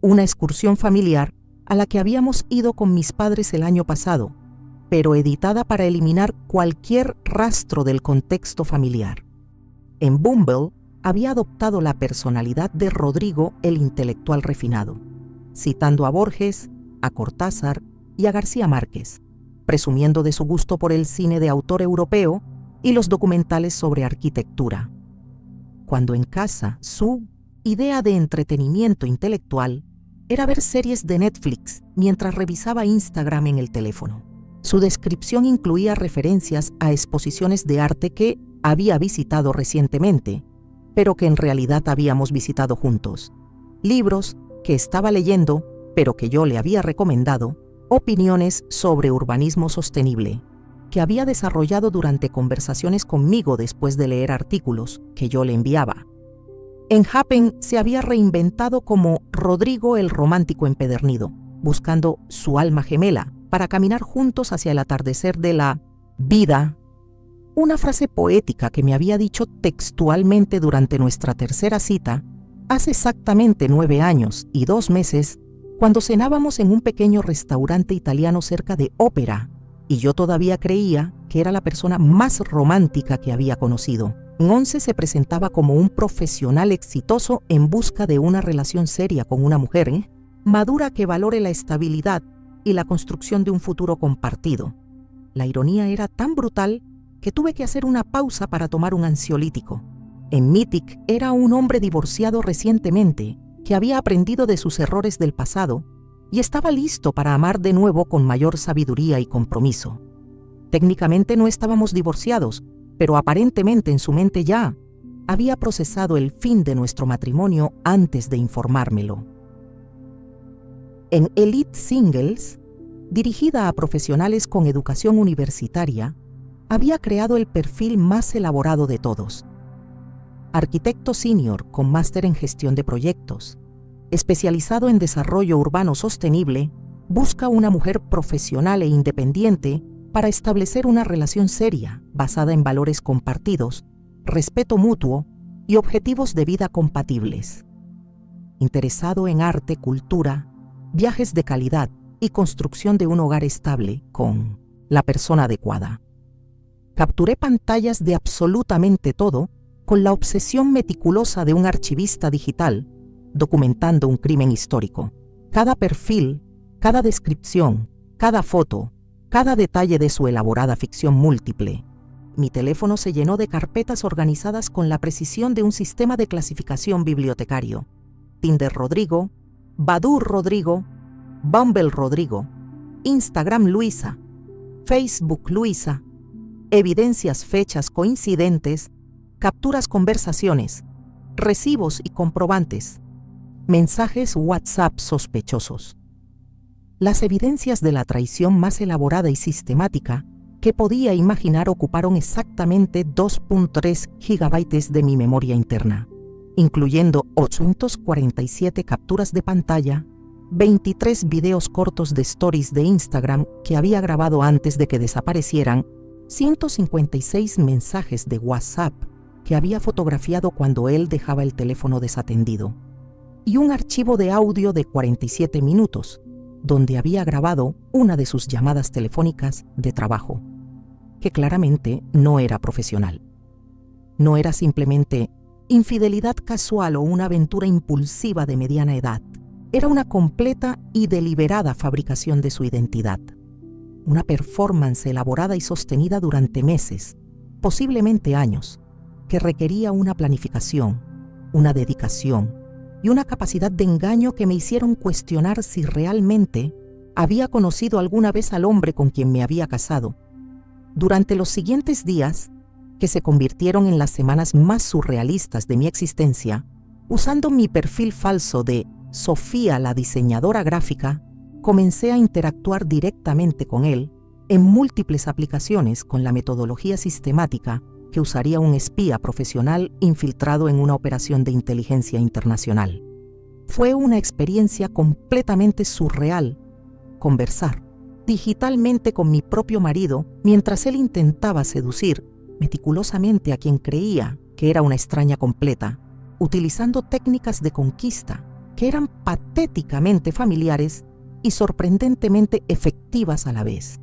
una excursión familiar a la que habíamos ido con mis padres el año pasado, pero editada para eliminar cualquier rastro del contexto familiar. En Bumble había adoptado la personalidad de Rodrigo el intelectual refinado, citando a Borges, a Cortázar y a García Márquez, presumiendo de su gusto por el cine de autor europeo y los documentales sobre arquitectura. Cuando en casa su idea de entretenimiento intelectual era ver series de Netflix mientras revisaba Instagram en el teléfono. Su descripción incluía referencias a exposiciones de arte que había visitado recientemente, pero que en realidad habíamos visitado juntos. Libros que estaba leyendo, pero que yo le había recomendado. Opiniones sobre urbanismo sostenible, que había desarrollado durante conversaciones conmigo después de leer artículos que yo le enviaba. En Happen se había reinventado como Rodrigo el romántico empedernido, buscando su alma gemela para caminar juntos hacia el atardecer de la vida. Una frase poética que me había dicho textualmente durante nuestra tercera cita, hace exactamente 9 años y 2 meses, cuando cenábamos en un pequeño restaurante italiano cerca de Ópera, y yo todavía creía que era la persona más romántica que había conocido. Once se presentaba como un profesional exitoso en busca de una relación seria con una mujer, madura que valore la estabilidad y la construcción de un futuro compartido. La ironía era tan brutal que tuve que hacer una pausa para tomar un ansiolítico. En Mythic era un hombre divorciado recientemente, que había aprendido de sus errores del pasado y estaba listo para amar de nuevo con mayor sabiduría y compromiso. Técnicamente no estábamos divorciados, pero aparentemente en su mente ya había procesado el fin de nuestro matrimonio antes de informármelo. En Elite Singles, dirigida a profesionales con educación universitaria, había creado el perfil más elaborado de todos. Arquitecto senior con máster en gestión de proyectos, especializado en desarrollo urbano sostenible, busca una mujer profesional e independiente para establecer una relación seria basada en valores compartidos, respeto mutuo y objetivos de vida compatibles. Interesado en arte, cultura, viajes de calidad y construcción de un hogar estable con la persona adecuada. Capturé pantallas de absolutamente todo con la obsesión meticulosa de un archivista digital documentando un crimen histórico. Cada perfil, cada descripción, cada foto, cada detalle de su elaborada ficción múltiple. Mi teléfono se llenó de carpetas organizadas con la precisión de un sistema de clasificación bibliotecario. Tinder Rodrigo, Badoo Rodrigo, Bumble Rodrigo, Instagram Luisa, Facebook Luisa, evidencias, fechas, coincidentes, capturas, conversaciones, recibos y comprobantes, mensajes WhatsApp sospechosos. Las evidencias de la traición más elaborada y sistemática que podía imaginar ocuparon exactamente 2.3 gigabytes de mi memoria interna, incluyendo 847 capturas de pantalla, 23 videos cortos de stories de Instagram que había grabado antes de que desaparecieran, 156 mensajes de WhatsApp que había fotografiado cuando él dejaba el teléfono desatendido, y un archivo de audio de 47 minutos, donde había grabado una de sus llamadas telefónicas de trabajo, que claramente no era profesional. No era simplemente infidelidad casual o una aventura impulsiva de mediana edad. Era una completa y deliberada fabricación de su identidad. Una performance elaborada y sostenida durante meses, posiblemente años, que requería una planificación, una dedicación y una capacidad de engaño que me hicieron cuestionar si realmente había conocido alguna vez al hombre con quien me había casado. Durante los siguientes días, que se convirtieron en las semanas más surrealistas de mi existencia, usando mi perfil falso de Sofía la diseñadora gráfica, comencé a interactuar directamente con él en múltiples aplicaciones con la metodología sistemática que usaría un espía profesional infiltrado en una operación de inteligencia internacional. Fue una experiencia completamente surreal conversar digitalmente con mi propio marido mientras él intentaba seducir meticulosamente a quien creía que era una extraña completa, utilizando técnicas de conquista que eran patéticamente familiares y sorprendentemente efectivas a la vez,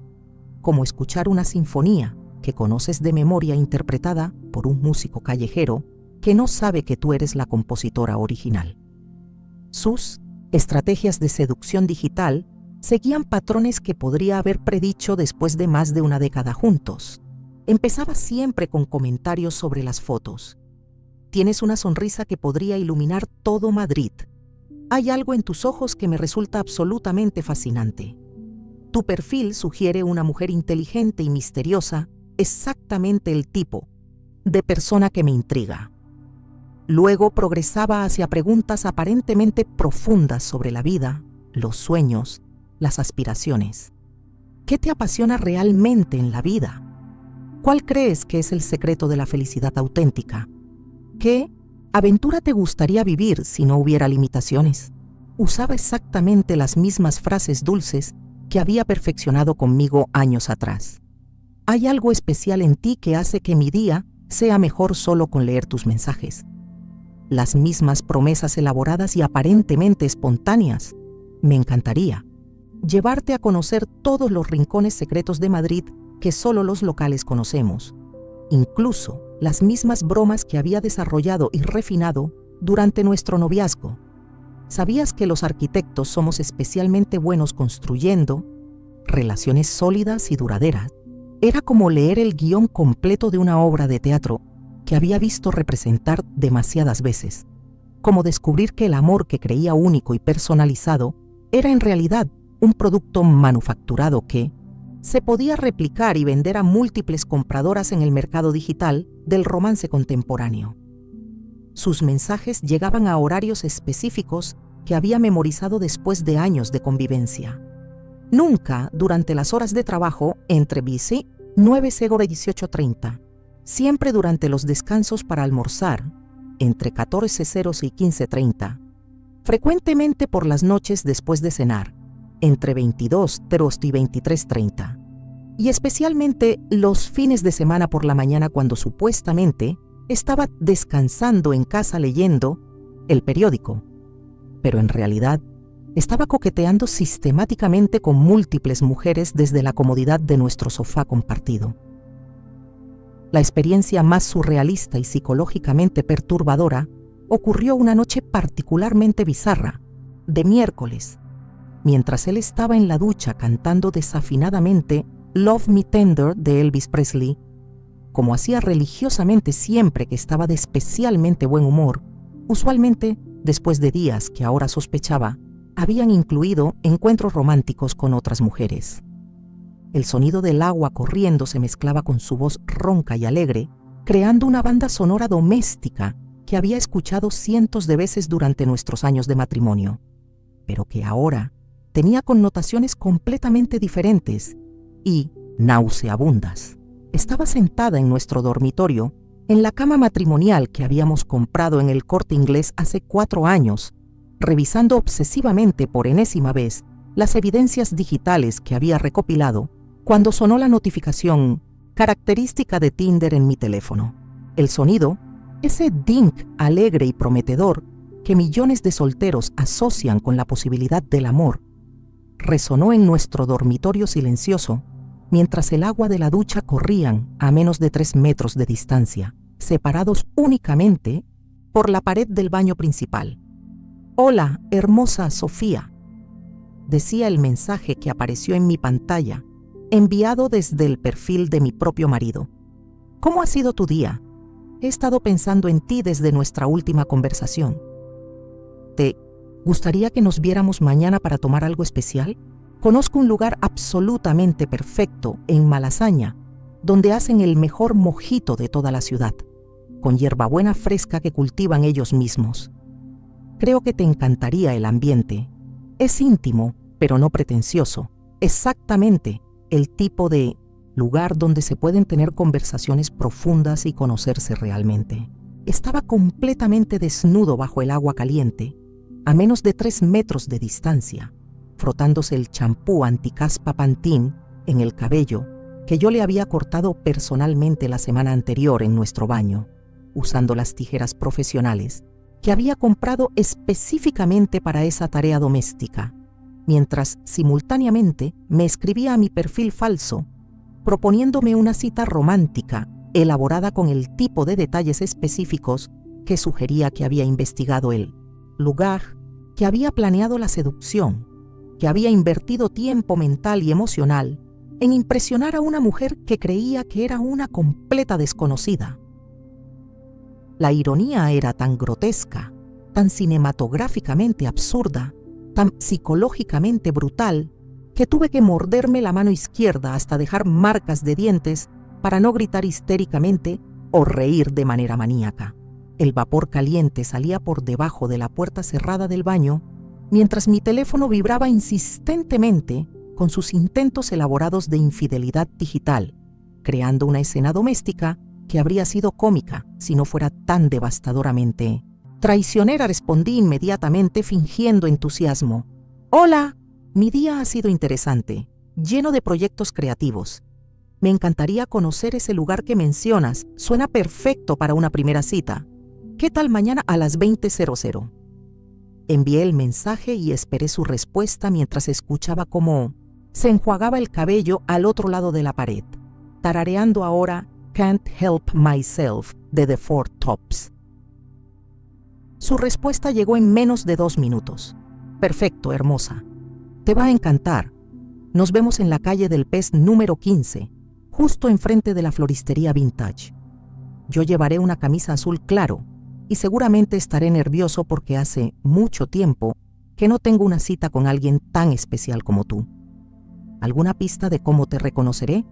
como escuchar una sinfonía que conoces de memoria interpretada por un músico callejero que no sabe que tú eres la compositora original. Sus estrategias de seducción digital seguían patrones que podría haber predicho después de más de una década juntos. Empezaba siempre con comentarios sobre las fotos. Tienes una sonrisa que podría iluminar todo Madrid. Hay algo en tus ojos que me resulta absolutamente fascinante. Tu perfil sugiere una mujer inteligente y misteriosa, exactamente el tipo de persona que me intriga. Luego progresaba hacia preguntas aparentemente profundas sobre la vida, los sueños, las aspiraciones. ¿Qué te apasiona realmente en la vida? ¿Cuál crees que es el secreto de la felicidad auténtica? ¿Qué aventura te gustaría vivir si no hubiera limitaciones? Usaba exactamente las mismas frases dulces que había perfeccionado conmigo años atrás. Hay algo especial en ti que hace que mi día sea mejor solo con leer tus mensajes. Las mismas promesas elaboradas y aparentemente espontáneas. Me encantaría llevarte a conocer todos los rincones secretos de Madrid que solo los locales conocemos, incluso las mismas bromas que había desarrollado y refinado durante nuestro noviazgo. ¿Sabías que los arquitectos somos especialmente buenos construyendo relaciones sólidas y duraderas? Era como leer el guión completo de una obra de teatro que había visto representar demasiadas veces, como descubrir que el amor que creía único y personalizado era en realidad un producto manufacturado que se podía replicar y vender a múltiples compradoras en el mercado digital del romance contemporáneo. Sus mensajes llegaban a horarios específicos que había memorizado después de años de convivencia. Nunca durante las horas de trabajo entre BC 9:00 y 18:30, siempre durante los descansos para almorzar entre 14:00 y 15:30, frecuentemente por las noches después de cenar entre 22:00 y 23:30, y especialmente los fines de semana por la mañana cuando supuestamente estaba descansando en casa leyendo el periódico, pero en realidad estaba coqueteando sistemáticamente con múltiples mujeres desde la comodidad de nuestro sofá compartido. La experiencia más surrealista y psicológicamente perturbadora ocurrió una noche particularmente bizarra, de miércoles, mientras él estaba en la ducha cantando desafinadamente Love Me Tender de Elvis Presley, como hacía religiosamente siempre que estaba de especialmente buen humor, usualmente después de días que ahora sospechaba habían incluido encuentros románticos con otras mujeres. El sonido del agua corriendo se mezclaba con su voz ronca y alegre, creando una banda sonora doméstica que había escuchado cientos de veces durante nuestros años de matrimonio, pero que ahora tenía connotaciones completamente diferentes y nauseabundas. Estaba sentada en nuestro dormitorio, en la cama matrimonial que habíamos comprado en el Corte Inglés hace 4 años, revisando obsesivamente por enésima vez las evidencias digitales que había recopilado cuando sonó la notificación característica de Tinder en mi teléfono. El sonido, ese ding alegre y prometedor que millones de solteros asocian con la posibilidad del amor, resonó en nuestro dormitorio silencioso mientras el agua de la ducha corrían a menos de 3 metros de distancia, separados únicamente por la pared del baño principal. «Hola, hermosa Sofía», decía el mensaje que apareció en mi pantalla, enviado desde el perfil de mi propio marido. «¿Cómo ha sido tu día? He estado pensando en ti desde nuestra última conversación. ¿Te gustaría que nos viéramos mañana para tomar algo especial? Conozco un lugar absolutamente perfecto en Malasaña, donde hacen el mejor mojito de toda la ciudad, con hierbabuena fresca que cultivan ellos mismos. Creo que te encantaría el ambiente. Es íntimo, pero no pretencioso. Exactamente el tipo de lugar donde se pueden tener conversaciones profundas y conocerse realmente». Estaba completamente desnudo bajo el agua caliente, a menos de 3 metros de distancia, frotándose el champú anticaspa Pantene en el cabello que yo le había cortado personalmente la semana anterior en nuestro baño, usando las tijeras profesionales que había comprado específicamente para esa tarea doméstica, mientras simultáneamente me escribía a mi perfil falso, proponiéndome una cita romántica elaborada con el tipo de detalles específicos que sugería que había investigado él, lugar, que había planeado la seducción, que había invertido tiempo mental y emocional en impresionar a una mujer que creía que era una completa desconocida. La ironía era tan grotesca, tan cinematográficamente absurda, tan psicológicamente brutal, que tuve que morderme la mano izquierda hasta dejar marcas de dientes para no gritar histéricamente o reír de manera maníaca. El vapor caliente salía por debajo de la puerta cerrada del baño, mientras mi teléfono vibraba insistentemente con sus intentos elaborados de infidelidad digital, creando una escena doméstica que habría sido cómica si no fuera tan devastadoramente traicionera. Respondí inmediatamente fingiendo entusiasmo. «Hola, mi día ha sido interesante, lleno de proyectos creativos. Me encantaría conocer ese lugar que mencionas, suena perfecto para una primera cita. ¿Qué tal mañana a las 20:00? Envié el mensaje y esperé su respuesta mientras escuchaba cómo se enjuagaba el cabello al otro lado de la pared, tarareando ahora Can't Help Myself de The Four Tops. Su respuesta llegó en menos de 2 minutos. «Perfecto, hermosa. Te va a encantar. Nos vemos en la calle del Pez número 15, justo enfrente de la floristería Vintage. Yo llevaré una camisa azul claro y seguramente estaré nervioso porque hace mucho tiempo que no tengo una cita con alguien tan especial como tú. ¿Alguna pista de cómo te reconoceré?»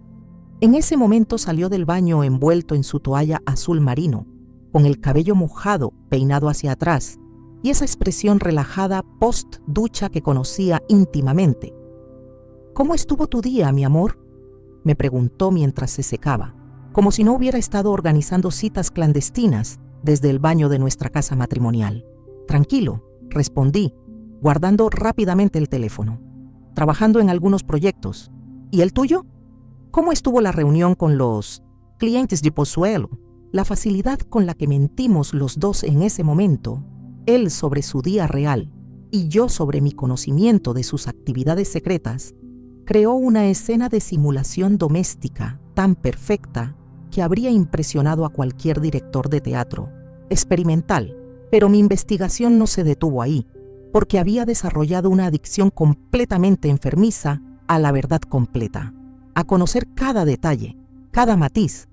En ese momento salió del baño envuelto en su toalla azul marino, con el cabello mojado peinado hacia atrás y esa expresión relajada post-ducha que conocía íntimamente. «¿Cómo estuvo tu día, mi amor?», me preguntó mientras se secaba, como si no hubiera estado organizando citas clandestinas desde el baño de nuestra casa matrimonial. «Tranquilo», respondí, guardando rápidamente el teléfono. «Trabajando en algunos proyectos. ¿Y el tuyo? ¿Cómo estuvo la reunión con los clientes de Pozuelo?». La facilidad con la que mentimos los dos en ese momento, él sobre su día real y yo sobre mi conocimiento de sus actividades secretas, creó una escena de simulación doméstica tan perfecta que habría impresionado a cualquier director de teatro experimental. Pero mi investigación no se detuvo ahí, porque había desarrollado una adicción completamente enfermiza a la verdad completa, a conocer cada detalle, cada matiz,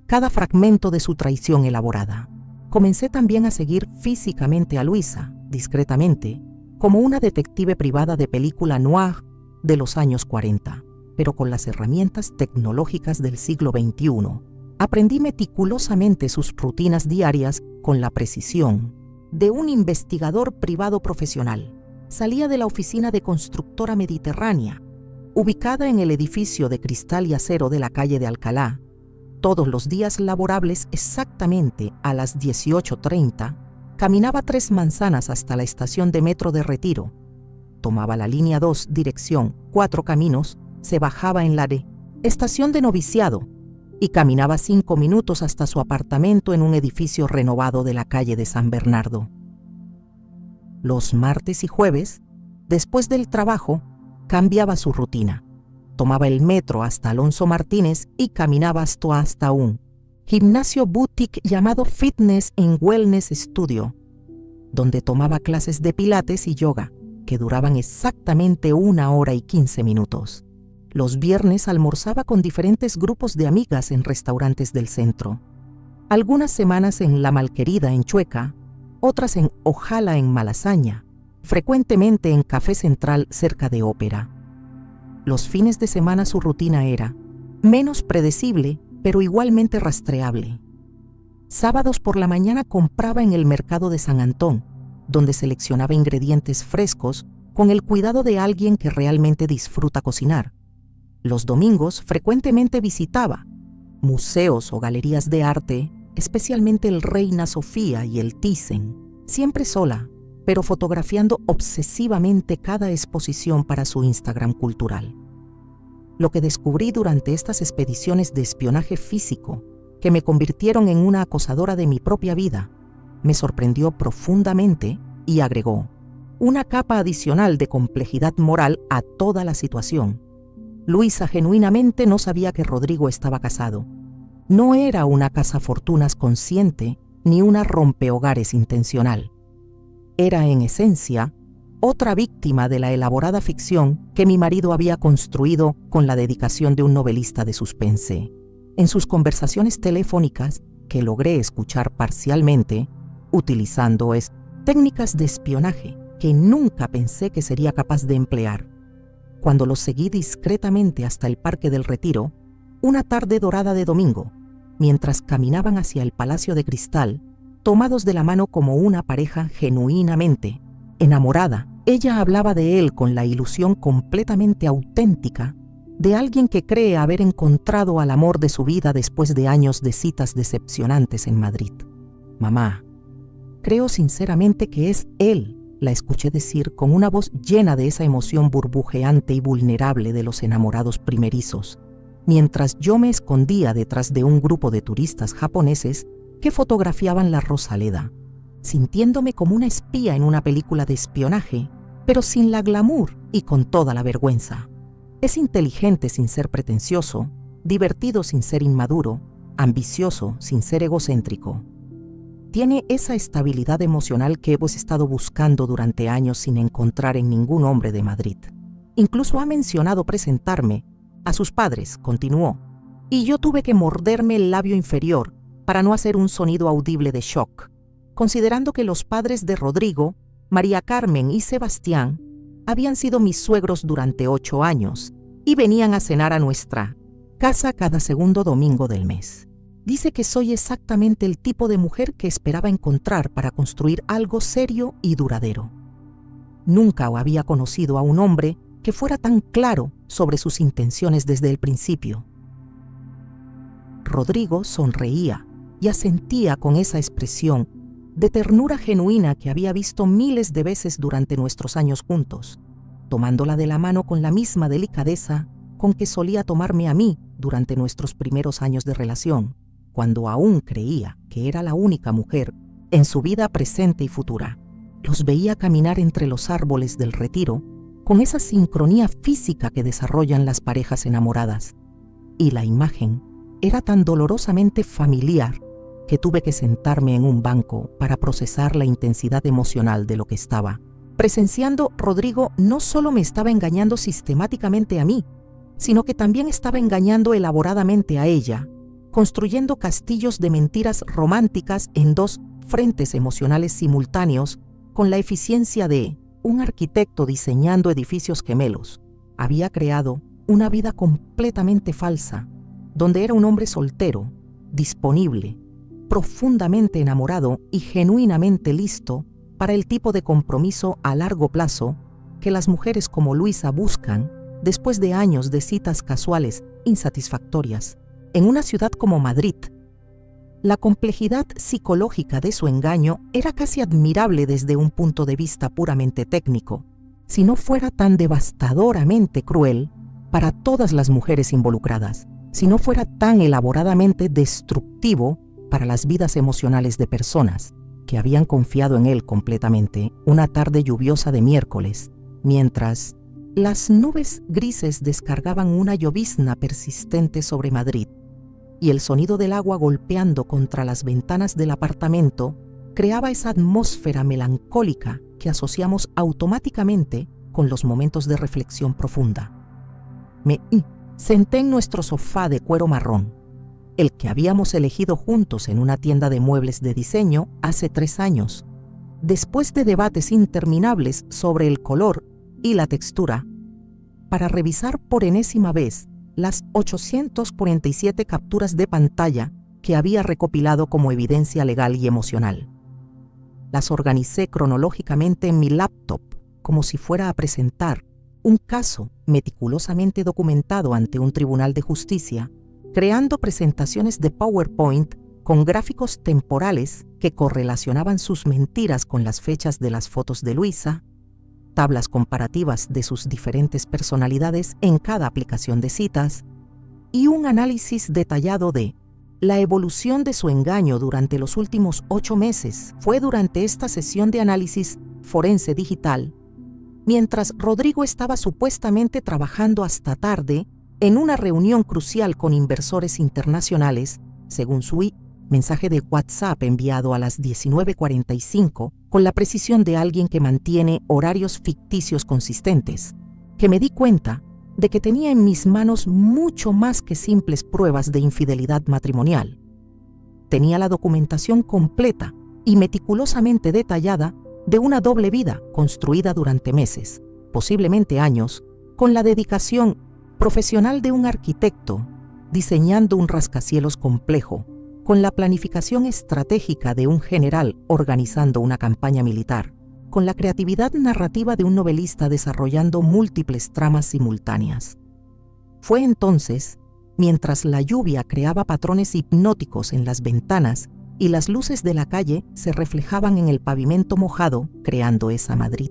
cada fragmento de su traición elaborada. Comencé también a seguir físicamente a Luisa, discretamente, como una detective privada de película noir de los años 40, pero con las herramientas tecnológicas del siglo XXI. Aprendí meticulosamente sus rutinas diarias con la precisión de un investigador privado profesional. Salía de la oficina de constructora mediterránea, ubicada en el edificio de cristal y acero de la calle de Alcalá, todos los días laborables exactamente a las 18:30, caminaba 3 manzanas hasta la estación de metro de Retiro, tomaba la línea 2 dirección 4 Caminos, se bajaba en la estación de Noviciado y caminaba 5 minutos hasta su apartamento en un edificio renovado de la calle de San Bernardo. Los martes y jueves, después del trabajo, cambiaba su rutina. Tomaba el metro hasta Alonso Martínez y caminaba hasta un gimnasio boutique llamado Fitness and Wellness Studio, donde tomaba clases de pilates y yoga, que duraban exactamente 1 hora y 15 minutos. Los viernes almorzaba con diferentes grupos de amigas en restaurantes del centro. Algunas semanas en La Malquerida en Chueca, otras en Ojala en Malasaña, frecuentemente en Café Central cerca de Ópera. Los fines de semana su rutina era menos predecible, pero igualmente rastreable. Sábados por la mañana compraba en el mercado de San Antón, donde seleccionaba ingredientes frescos con el cuidado de alguien que realmente disfruta cocinar. Los domingos frecuentemente visitaba museos o galerías de arte, especialmente el Reina Sofía y el Thyssen, siempre sola, pero fotografiando obsesivamente cada exposición para su Instagram cultural. Lo que descubrí durante estas expediciones de espionaje físico, que me convirtieron en una acosadora de mi propia vida, me sorprendió profundamente y agregó una capa adicional de complejidad moral a toda la situación. Luisa genuinamente no sabía que Rodrigo estaba casado. No era una cazafortunas consciente ni una rompehogares intencional. Era, en esencia, otra víctima de la elaborada ficción que mi marido había construido con la dedicación de un novelista de suspense. En sus conversaciones telefónicas, que logré escuchar parcialmente, utilizando Técnicas de espionaje que nunca pensé que sería capaz de emplear. Cuando los seguí discretamente hasta el Parque del Retiro, una tarde dorada de domingo, mientras caminaban hacia el Palacio de Cristal, tomados de la mano como una pareja genuinamente enamorada, ella hablaba de él con la ilusión completamente auténtica de alguien que cree haber encontrado al amor de su vida después de años de citas decepcionantes en Madrid. «Mamá, creo sinceramente que es él», la escuché decir con una voz llena de esa emoción burbujeante y vulnerable de los enamorados primerizos, mientras yo me escondía detrás de un grupo de turistas japoneses que fotografiaban la Rosaleda, sintiéndome como una espía en una película de espionaje, pero sin la glamour y con toda la vergüenza. Es inteligente sin ser pretencioso, divertido sin ser inmaduro, ambicioso sin ser egocéntrico. Tiene esa estabilidad emocional que hemos estado buscando durante años sin encontrar en ningún hombre de Madrid. Incluso ha mencionado presentarme a sus padres, continuó, y yo tuve que morderme el labio inferior para no hacer un sonido audible de shock, considerando que los padres de Rodrigo, María Carmen y Sebastián habían sido mis suegros durante 8 años y venían a cenar a nuestra casa cada segundo domingo del mes. Dice que soy exactamente el tipo de mujer que esperaba encontrar para construir algo serio y duradero. Nunca había conocido a un hombre que fuera tan claro sobre sus intenciones desde el principio. Rodrigo sonreía y asentía con esa expresión de ternura genuina que había visto miles de veces durante nuestros años juntos, tomándola de la mano con la misma delicadeza con que solía tomarme a mí durante nuestros primeros años de relación, cuando aún creía que era la única mujer en su vida presente y futura. Los veía caminar entre los árboles del Retiro con esa sincronía física que desarrollan las parejas enamoradas, y la imagen era tan dolorosamente familiar que tuve que sentarme en un banco para procesar la intensidad emocional de lo que estaba presenciando. Rodrigo no solo me estaba engañando sistemáticamente a mí, sino que también estaba engañando elaboradamente a ella, construyendo castillos de mentiras románticas en 2 frentes emocionales simultáneos con la eficiencia de un arquitecto diseñando edificios gemelos. Había creado una vida completamente falsa, donde era un hombre soltero, disponible, profundamente enamorado y genuinamente listo para el tipo de compromiso a largo plazo que las mujeres como Luisa buscan después de años de citas casuales insatisfactorias. En una ciudad como Madrid, la complejidad psicológica de su engaño era casi admirable desde un punto de vista puramente técnico, si no fuera tan devastadoramente cruel para todas las mujeres involucradas, si no fuera tan elaboradamente destructivo para las vidas emocionales de personas que habían confiado en él completamente una tarde lluviosa de miércoles, mientras las nubes grises descargaban una llovizna persistente sobre Madrid y el sonido del agua golpeando contra las ventanas del apartamento creaba esa atmósfera melancólica que asociamos automáticamente con los momentos de reflexión profunda. Me senté en nuestro sofá de cuero marrón, el que habíamos elegido juntos en una tienda de muebles de diseño hace 3 años, después de debates interminables sobre el color y la textura, para revisar por enésima vez las 847 capturas de pantalla que había recopilado como evidencia legal y emocional. Las organicé cronológicamente en mi laptop, como si fuera a presentar un caso meticulosamente documentado ante un tribunal de justicia, creando presentaciones de PowerPoint con gráficos temporales que correlacionaban sus mentiras con las fechas de las fotos de Luisa, tablas comparativas de sus diferentes personalidades en cada aplicación de citas, y un análisis detallado de la evolución de su engaño durante los últimos 8 meses. Fue durante esta sesión de análisis forense digital, mientras Rodrigo estaba supuestamente trabajando hasta tarde en una reunión crucial con inversores internacionales, según su mensaje de WhatsApp enviado a las 19:45, con la precisión de alguien que mantiene horarios ficticios consistentes, que me di cuenta de que tenía en mis manos mucho más que simples pruebas de infidelidad matrimonial. Tenía la documentación completa y meticulosamente detallada de una doble vida construida durante meses, posiblemente años, con la dedicación profesional de un arquitecto, diseñando un rascacielos complejo, con la planificación estratégica de un general organizando una campaña militar, con la creatividad narrativa de un novelista desarrollando múltiples tramas simultáneas. Fue entonces, mientras la lluvia creaba patrones hipnóticos en las ventanas y las luces de la calle se reflejaban en el pavimento mojado, creando esa Madrid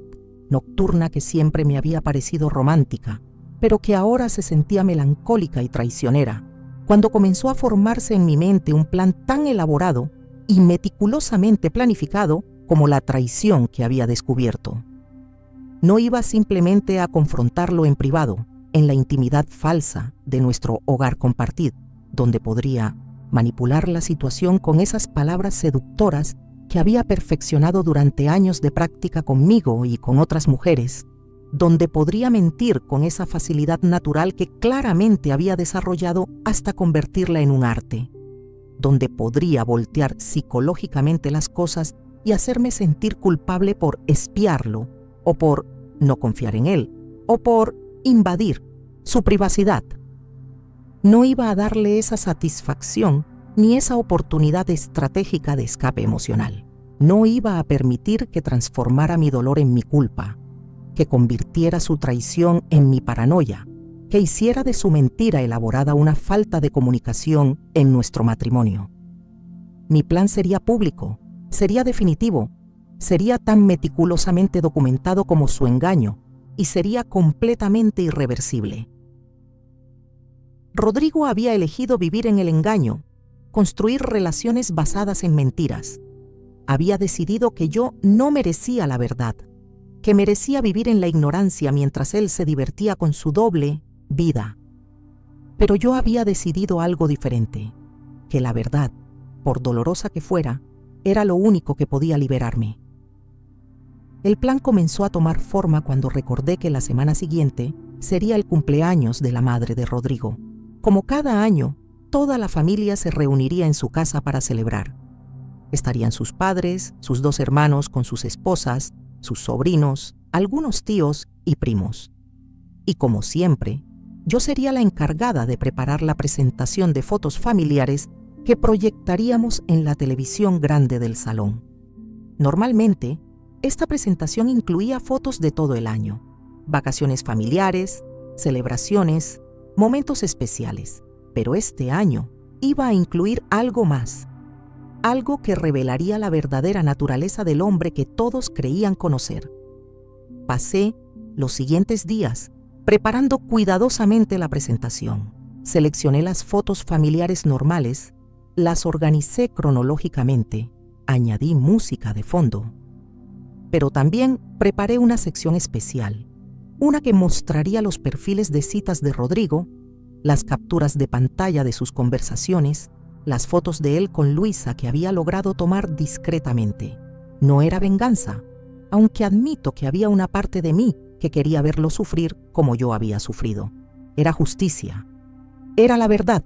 nocturna que siempre me había parecido romántica, pero que ahora se sentía melancólica y traicionera, cuando comenzó a formarse en mi mente un plan tan elaborado y meticulosamente planificado como la traición que había descubierto. No iba simplemente a confrontarlo en privado, en la intimidad falsa de nuestro hogar compartido, donde podría manipular la situación con esas palabras seductoras que había perfeccionado durante años de práctica conmigo y con otras mujeres, donde podría mentir con esa facilidad natural que claramente había desarrollado hasta convertirla en un arte, donde podría voltear psicológicamente las cosas y hacerme sentir culpable por espiarlo, o por no confiar en él, o por invadir su privacidad. No iba a darle esa satisfacción ni esa oportunidad estratégica de escape emocional. No iba a permitir que transformara mi dolor en mi culpa, que convirtiera su traición en mi paranoia, que hiciera de su mentira elaborada una falta de comunicación en nuestro matrimonio. Mi plan sería público, sería definitivo, sería tan meticulosamente documentado como su engaño y sería completamente irreversible. Rodrigo había elegido vivir en el engaño, construir relaciones basadas en mentiras. Había decidido que yo no merecía la verdad, que merecía vivir en la ignorancia mientras él se divertía con su doble vida. Pero yo había decidido algo diferente, que la verdad, por dolorosa que fuera, era lo único que podía liberarme. El plan comenzó a tomar forma cuando recordé que la semana siguiente sería el cumpleaños de la madre de Rodrigo. Como cada año, toda la familia se reuniría en su casa para celebrar. Estarían sus padres, sus 2 hermanos con sus esposas, sus sobrinos, algunos tíos y primos. Y como siempre, yo sería la encargada de preparar la presentación de fotos familiares que proyectaríamos en la televisión grande del salón. Normalmente, esta presentación incluía fotos de todo el año, vacaciones familiares, celebraciones, momentos especiales, pero este año iba a incluir algo más, algo que revelaría la verdadera naturaleza del hombre que todos creían conocer. Pasé los siguientes días preparando cuidadosamente la presentación. Seleccioné las fotos familiares normales, las organicé cronológicamente, añadí música de fondo. Pero también preparé una sección especial, una que mostraría los perfiles de citas de Rodrigo, las capturas de pantalla de sus conversaciones, las fotos de él con Luisa que había logrado tomar discretamente. No era venganza, aunque admito que había una parte de mí que quería verlo sufrir como yo había sufrido. Era justicia, era la verdad,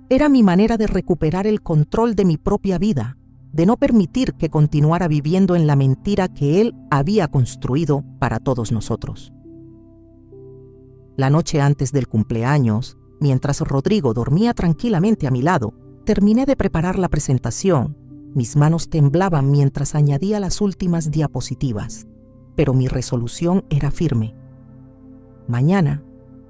era mi manera de recuperar el control de mi propia vida, de no permitir que continuara viviendo en la mentira que él había construido para todos nosotros. La noche antes del cumpleaños, mientras Rodrigo dormía tranquilamente a mi lado, terminé de preparar la presentación. Mis manos temblaban mientras añadía las últimas diapositivas, pero mi resolución era firme. Mañana,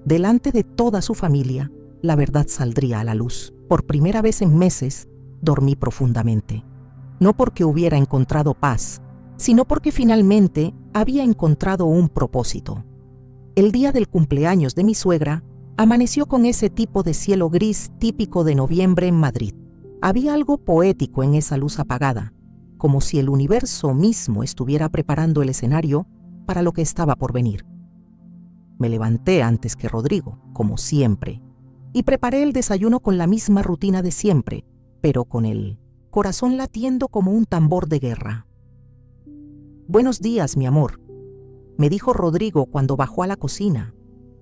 delante de toda su familia, la verdad saldría a la luz. Por primera vez en meses, dormí profundamente. No porque hubiera encontrado paz, sino porque finalmente había encontrado un propósito. El día del cumpleaños de mi suegra, amaneció con ese tipo de cielo gris típico de noviembre en Madrid. Había algo poético en esa luz apagada, como si el universo mismo estuviera preparando el escenario para lo que estaba por venir. Me levanté antes que Rodrigo, como siempre, y preparé el desayuno con la misma rutina de siempre, pero con el corazón latiendo como un tambor de guerra. «Buenos días, mi amor», me dijo Rodrigo cuando bajó a la cocina,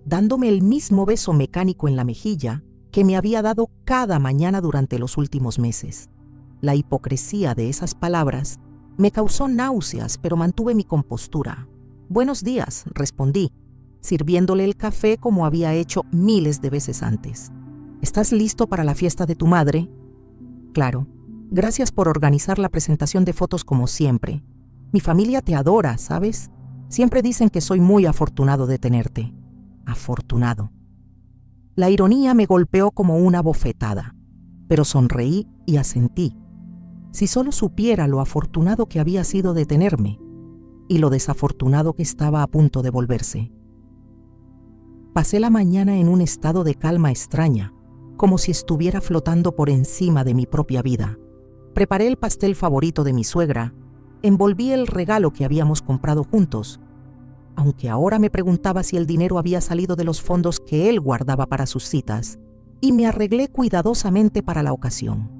dándome el mismo beso mecánico en la mejilla que me había dado cada mañana durante los últimos meses. La hipocresía de esas palabras Me causó náuseas, pero mantuve mi compostura. «Buenos días», respondí, sirviéndole el café como había hecho miles de veces antes. «¿Estás listo para la fiesta de tu madre?» «Claro. Gracias por organizar la presentación de fotos como siempre. Mi familia te adora, ¿sabes? Siempre dicen que soy muy afortunado de tenerte». Afortunado. La ironía me golpeó como una bofetada, pero sonreí y asentí. Si solo supiera lo afortunado que había sido de tenerme y lo desafortunado que estaba a punto de volverse. Pasé la mañana en un estado de calma extraña, como si estuviera flotando por encima de mi propia vida. Preparé el pastel favorito de mi suegra, envolví el regalo que habíamos comprado juntos, aunque ahora me preguntaba si el dinero había salido de los fondos que él guardaba para sus citas, y me arreglé cuidadosamente para la ocasión.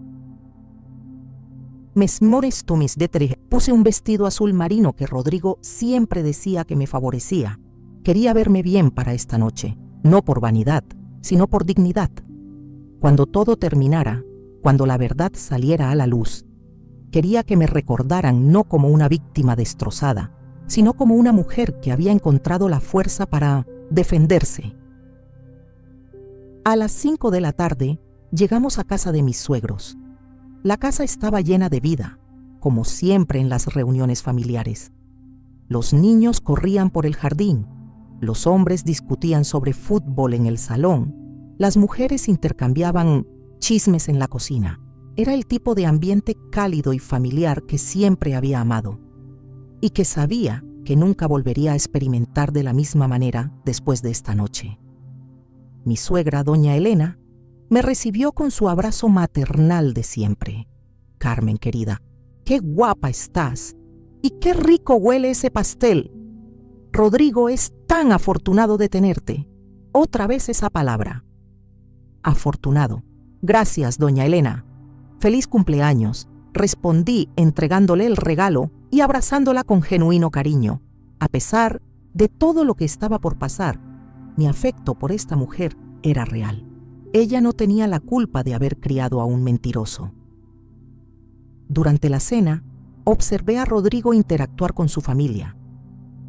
Mesmores tumis detere, puse un vestido azul marino que Rodrigo siempre decía que me favorecía. Quería verme bien para esta noche, no por vanidad, sino por dignidad. Cuando todo terminara, cuando la verdad saliera a la luz, quería que me recordaran no como una víctima destrozada, sino como una mujer que había encontrado la fuerza para defenderse. A las 5 de la tarde llegamos a casa de mis suegros. La casa estaba llena de vida, como siempre en las reuniones familiares. Los niños corrían por el jardín, los hombres discutían sobre fútbol en el salón, las mujeres intercambiaban chismes en la cocina. Era el tipo de ambiente cálido y familiar que siempre había amado y que sabía que nunca volvería a experimentar de la misma manera después de esta noche. Mi suegra, doña Elena, me recibió con su abrazo maternal de siempre. «Carmen, querida, qué guapa estás y qué rico huele ese pastel. Rodrigo es tan afortunado de tenerte». Otra vez esa palabra. Afortunado. «Gracias, doña Elena. Feliz cumpleaños», respondí entregándole el regalo y abrazándola con genuino cariño. A pesar de todo lo que estaba por pasar, mi afecto por esta mujer era real. Ella no tenía la culpa de haber criado a un mentiroso. Durante la cena, observé a Rodrigo interactuar con su familia.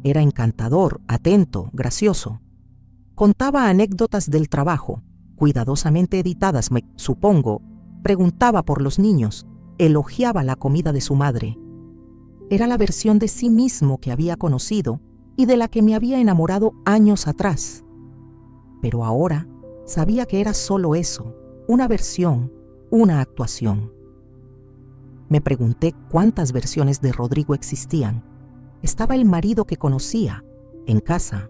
Era encantador, atento, gracioso. Contaba anécdotas del trabajo, cuidadosamente editadas, supongo. Preguntaba por los niños, elogiaba la comida de su madre. Era la versión de sí mismo que había conocido y de la que me había enamorado años atrás. Pero ahora sabía que era solo eso, una versión, una actuación. Me pregunté cuántas versiones de Rodrigo existían. Estaba el marido que conocía, en casa,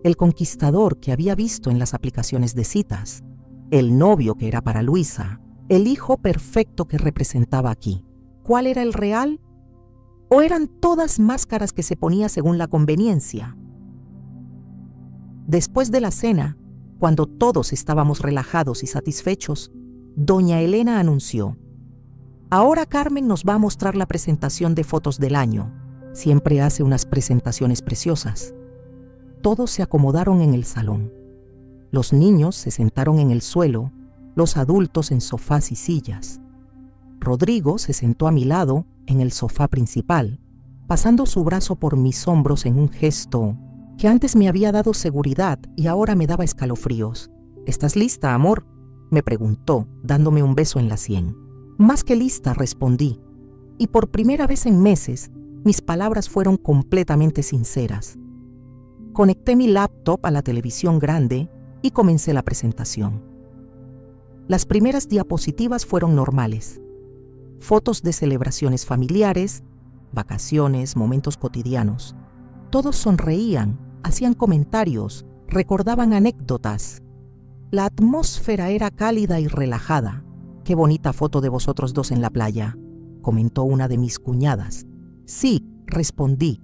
el conquistador que había visto en las aplicaciones de citas, el novio que era para Luisa, el hijo perfecto que representaba aquí. ¿Cuál era el real? ¿O eran todas máscaras que se ponía según la conveniencia? Después de la cena, cuando todos estábamos relajados y satisfechos, doña Elena anunció: «Ahora Carmen nos va a mostrar la presentación de fotos del año. Siempre hace unas presentaciones preciosas». Todos se acomodaron en el salón. Los niños se sentaron en el suelo, los adultos en sofás y sillas. Rodrigo se sentó a mi lado en el sofá principal, pasando su brazo por mis hombros en un gesto que antes me había dado seguridad y ahora me daba escalofríos. «¿Estás lista, amor?», me preguntó, dándome un beso en la sien. «Más que lista», respondí, y por primera vez en meses, mis palabras fueron completamente sinceras. Conecté mi laptop a la televisión grande y comencé la presentación. Las primeras diapositivas fueron normales. Fotos de celebraciones familiares, vacaciones, momentos cotidianos. Todos sonreían, hacían comentarios, recordaban anécdotas. La atmósfera era cálida y relajada. «Qué bonita foto de vosotros dos en la playa», comentó una de mis cuñadas. «Sí», respondí.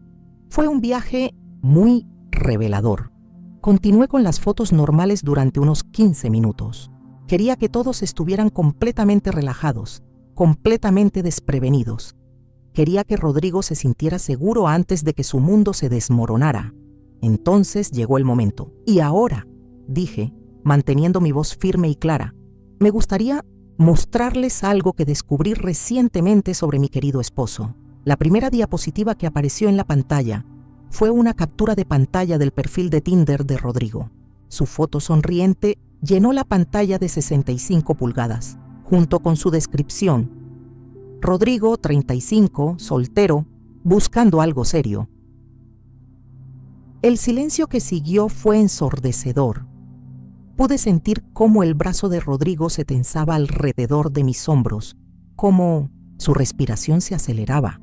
«Fue un viaje muy revelador». Continué con las fotos normales durante unos 15 minutos. Quería que todos estuvieran completamente relajados, completamente desprevenidos. Quería que Rodrigo se sintiera seguro antes de que su mundo se desmoronara. Entonces llegó el momento. «Y ahora», dije, manteniendo mi voz firme y clara, «me gustaría mostrarles algo que descubrí recientemente sobre mi querido esposo. La primera diapositiva que apareció en la pantalla fue una captura de pantalla del perfil de Tinder de Rodrigo. Su foto sonriente llenó la pantalla de 65 pulgadas, junto con su descripción: Rodrigo, 35, soltero, buscando algo serio. El silencio que siguió fue ensordecedor. Pude sentir cómo el brazo de Rodrigo se tensaba alrededor de mis hombros, cómo su respiración se aceleraba.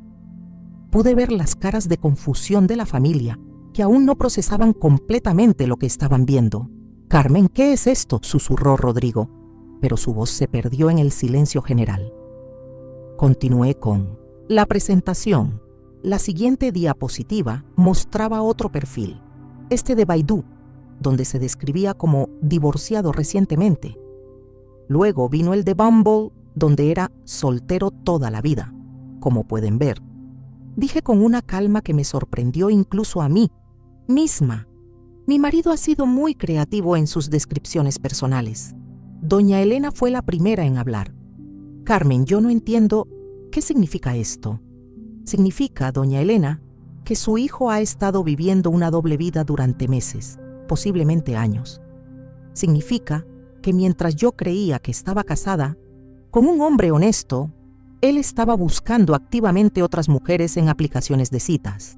Pude ver las caras de confusión de la familia, que aún no procesaban completamente lo que estaban viendo. «Carmen, ¿qué es esto?», susurró Rodrigo, pero su voz se perdió en el silencio general. Continué con la presentación. La siguiente diapositiva mostraba otro perfil, este de Baidu, donde se describía como divorciado recientemente. Luego vino el de Bumble, donde era soltero toda la vida, como pueden ver. Dije con una calma que me sorprendió incluso a mí misma. Mi marido ha sido muy creativo en sus descripciones personales. Doña Elena fue la primera en hablar. «Carmen, yo no entiendo qué significa esto». Significa, doña Elena, que su hijo ha estado viviendo una doble vida durante meses, posiblemente años. Significa que mientras yo creía que estaba casada con un hombre honesto, él estaba buscando activamente otras mujeres en aplicaciones de citas.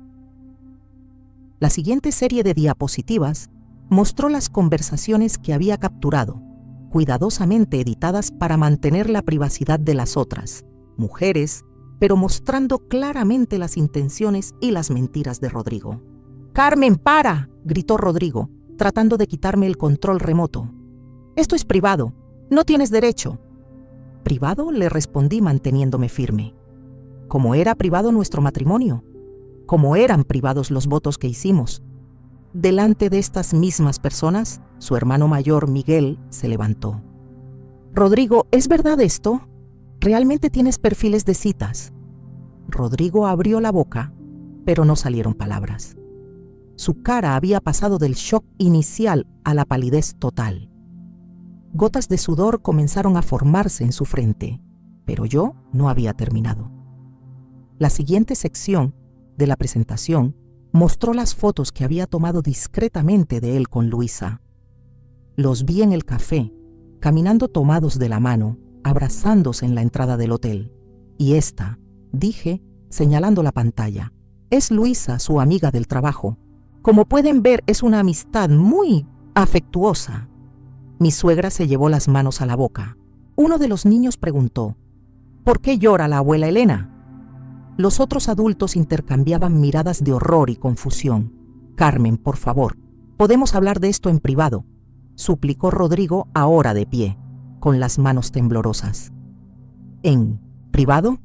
La siguiente serie de diapositivas mostró las conversaciones que había capturado, cuidadosamente editadas para mantener la privacidad de las otras mujeres, pero mostrando claramente las intenciones y las mentiras de Rodrigo. «Carmen, para», gritó Rodrigo, tratando de quitarme el control remoto. «Esto es privado, no tienes derecho». «¿Privado?», le respondí manteniéndome firme. «Como era privado nuestro matrimonio, como eran privados los votos que hicimos». Delante de estas mismas personas, su hermano mayor, Miguel, se levantó. «Rodrigo, ¿es verdad esto? ¿Realmente tienes perfiles de citas?». Rodrigo abrió la boca, pero no salieron palabras. Su cara había pasado del shock inicial a la palidez total. Gotas de sudor comenzaron a formarse en su frente, pero yo no había terminado. La siguiente sección de la presentación mostró las fotos que había tomado discretamente de él con Luisa. Los vi en el café, caminando tomados de la mano, abrazándose en la entrada del hotel. «Y esta», dije, señalando la pantalla, «es Luisa, su amiga del trabajo. Como pueden ver, es una amistad muy afectuosa». Mi suegra se llevó las manos a la boca. Uno de los niños preguntó: «¿Por qué llora la abuela Elena?». Los otros adultos intercambiaban miradas de horror y confusión. «Carmen, por favor, podemos hablar de esto en privado», suplicó Rodrigo, ahora de pie, con las manos temblorosas. «¿En privado?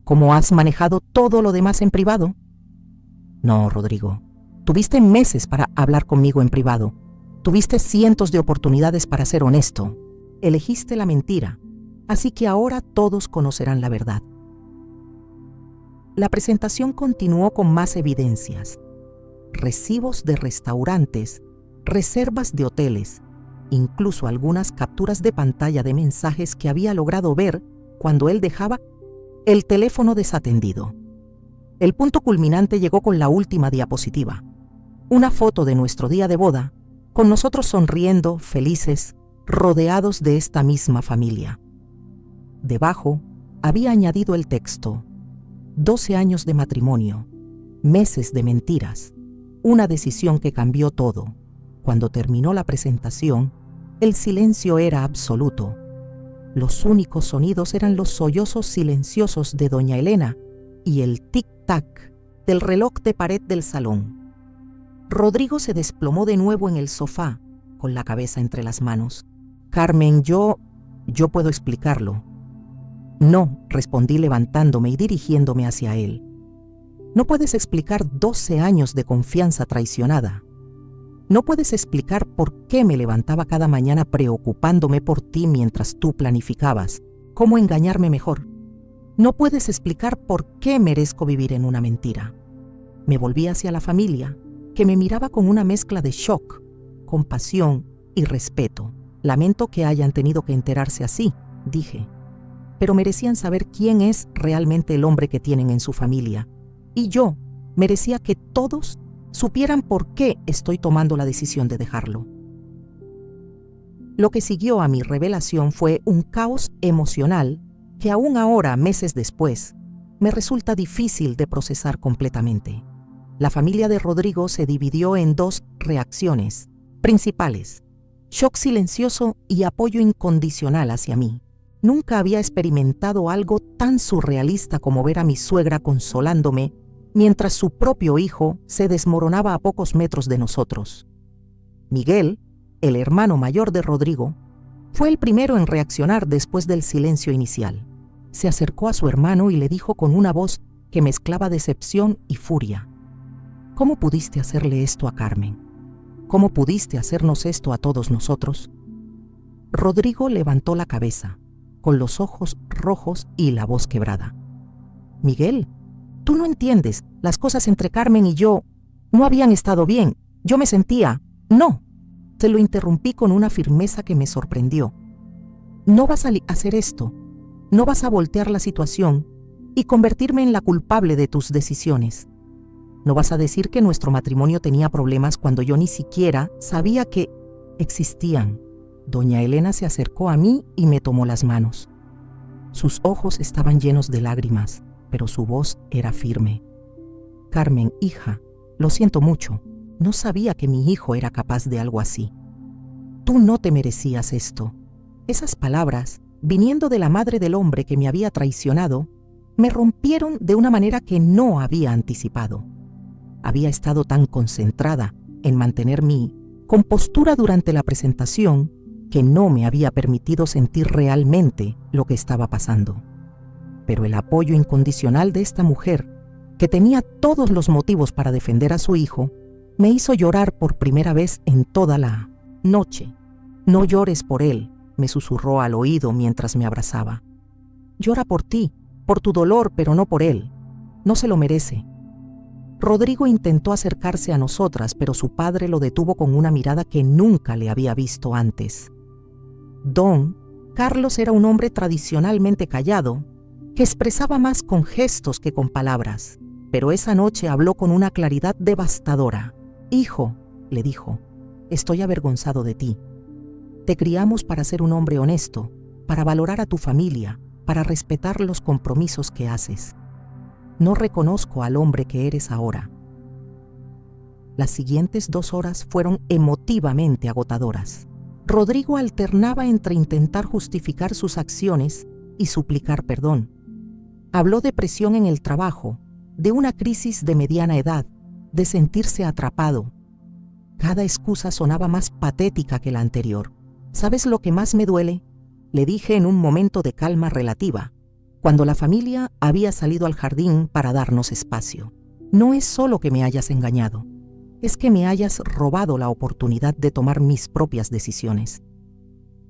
¿Cómo has manejado todo lo demás en privado?». «No, Rodrigo, tuviste meses para hablar conmigo en privado. Tuviste cientos de oportunidades para ser honesto. Elegiste la mentira, así que ahora todos conocerán la verdad». La presentación continuó con más evidencias: recibos de restaurantes, reservas de hoteles, incluso algunas capturas de pantalla de mensajes que había logrado ver cuando él dejaba el teléfono desatendido. El punto culminante llegó con la última diapositiva: una foto de nuestro día de boda, con nosotros sonriendo, felices, rodeados de esta misma familia. Debajo había añadido el texto: 12 años de matrimonio, meses de mentiras, una decisión que cambió todo. Cuando terminó la presentación, el silencio era absoluto. Los únicos sonidos eran los sollozos silenciosos de doña Elena y el tic-tac del reloj de pared del salón. Rodrigo se desplomó de nuevo en el sofá, con la cabeza entre las manos. «Carmen, yo puedo explicarlo». «No», respondí levantándome y dirigiéndome hacia él. «No puedes explicar 12 años de confianza traicionada. No puedes explicar por qué me levantaba cada mañana preocupándome por ti mientras tú planificabas cómo engañarme mejor. No puedes explicar por qué merezco vivir en una mentira». Me volví hacia la familia, que me miraba con una mezcla de shock, compasión y respeto. «Lamento que hayan tenido que enterarse así», dije. pero merecían saber quién es realmente el hombre que tienen en su familia. Y yo merecía que todos supieran por qué estoy tomando la decisión de dejarlo. Lo que siguió a mi revelación fue un caos emocional que aún ahora, meses después, me resulta difícil de procesar completamente. La familia de Rodrigo se dividió en dos reacciones principales: shock silencioso y apoyo incondicional hacia mí. Nunca había experimentado algo tan surrealista como ver a mi suegra consolándome mientras su propio hijo se desmoronaba a pocos metros de nosotros. Miguel, el hermano mayor de Rodrigo, fue el primero en reaccionar después del silencio inicial. Se acercó a su hermano y le dijo con una voz que mezclaba decepción y furia: ¿Cómo pudiste hacerle esto a Carmen? ¿Cómo pudiste hacernos esto a todos nosotros? Rodrigo levantó la cabeza, con los ojos rojos y la voz quebrada. Miguel, tú no entiendes, las cosas entre Carmen y yo no habían estado bien. Yo me sentía... No. Se lo interrumpí con una firmeza que me sorprendió. No vas a hacer esto. No vas a voltear la situación y convertirme en la culpable de tus decisiones. No vas a decir que nuestro matrimonio tenía problemas cuando yo ni siquiera sabía que existían. Doña Elena se acercó a mí y me tomó las manos. Sus ojos estaban llenos de lágrimas, pero su voz era firme. Carmen, hija, lo siento mucho. No sabía que mi hijo era capaz de algo así. Tú no te merecías esto. Esas palabras, viniendo de la madre del hombre que me había traicionado, me rompieron de una manera que no había anticipado. Había estado tan concentrada en mantener mi compostura durante la presentación que no me había permitido sentir realmente lo que estaba pasando. Pero el apoyo incondicional de esta mujer, que tenía todos los motivos para defender a su hijo, me hizo llorar por primera vez en toda la noche. No llores por él, me susurró al oído mientras me abrazaba. Llora por ti, por tu dolor, pero no por él. No se lo merece. Rodrigo intentó acercarse a nosotras, pero su padre lo detuvo con una mirada que nunca le había visto antes. Don Carlos era un hombre tradicionalmente callado, que expresaba más con gestos que con palabras, pero esa noche habló con una claridad devastadora. Hijo, le dijo, estoy avergonzado de ti. Te criamos para ser un hombre honesto, para valorar a tu familia, para respetar los compromisos que haces. No reconozco al hombre que eres ahora. Las siguientes 2 horas fueron emotivamente agotadoras. Rodrigo alternaba entre intentar justificar sus acciones y suplicar perdón. Habló de presión en el trabajo, de una crisis de mediana edad, de sentirse atrapado. Cada excusa sonaba más patética que la anterior. ¿Sabes lo que más me duele?, le dije en un momento de calma relativa, cuando la familia había salido al jardín para darnos espacio. No es solo que me hayas engañado, es que me hayas robado la oportunidad de tomar mis propias decisiones.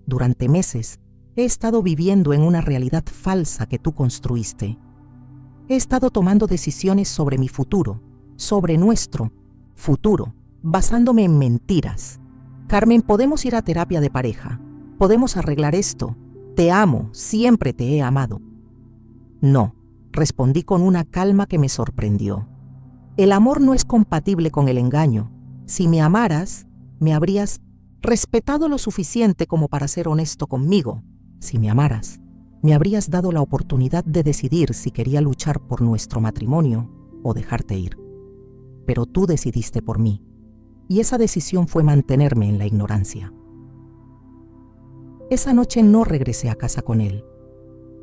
Durante meses he estado viviendo en una realidad falsa que tú construiste. He estado tomando decisiones sobre mi futuro, sobre nuestro futuro, basándome en mentiras. Carmen, podemos ir a terapia de pareja. Podemos arreglar esto. Te amo, siempre te he amado. No, respondí con una calma que me sorprendió. El amor no es compatible con el engaño. Si me amaras, me habrías respetado lo suficiente como para ser honesto conmigo. Si me amaras, me habrías dado la oportunidad de decidir si quería luchar por nuestro matrimonio o dejarte ir. Pero tú decidiste por mí, y esa decisión fue mantenerme en la ignorancia. Esa noche no regresé a casa con él.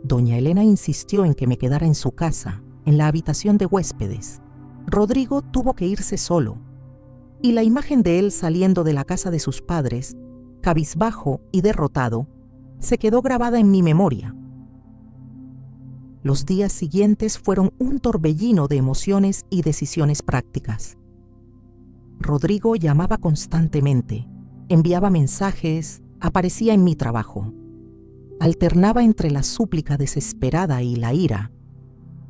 Doña Elena insistió en que me quedara en su casa, en la habitación de huéspedes. Rodrigo tuvo que irse solo, y la imagen de él saliendo de la casa de sus padres, cabizbajo y derrotado, se quedó grabada en mi memoria. Los días siguientes fueron un torbellino de emociones y decisiones prácticas. Rodrigo llamaba constantemente, enviaba mensajes, aparecía en mi trabajo. Alternaba entre la súplica desesperada y la ira.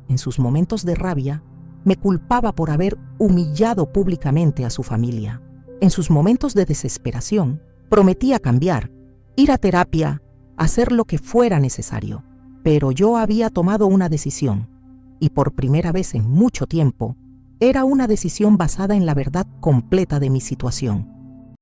En sus momentos de rabia, me culpaba por haber humillado públicamente a su familia. En sus momentos de desesperación, prometía cambiar, ir a terapia, hacer lo que fuera necesario. Pero yo había tomado una decisión, y por primera vez en mucho tiempo, era una decisión basada en la verdad completa de mi situación.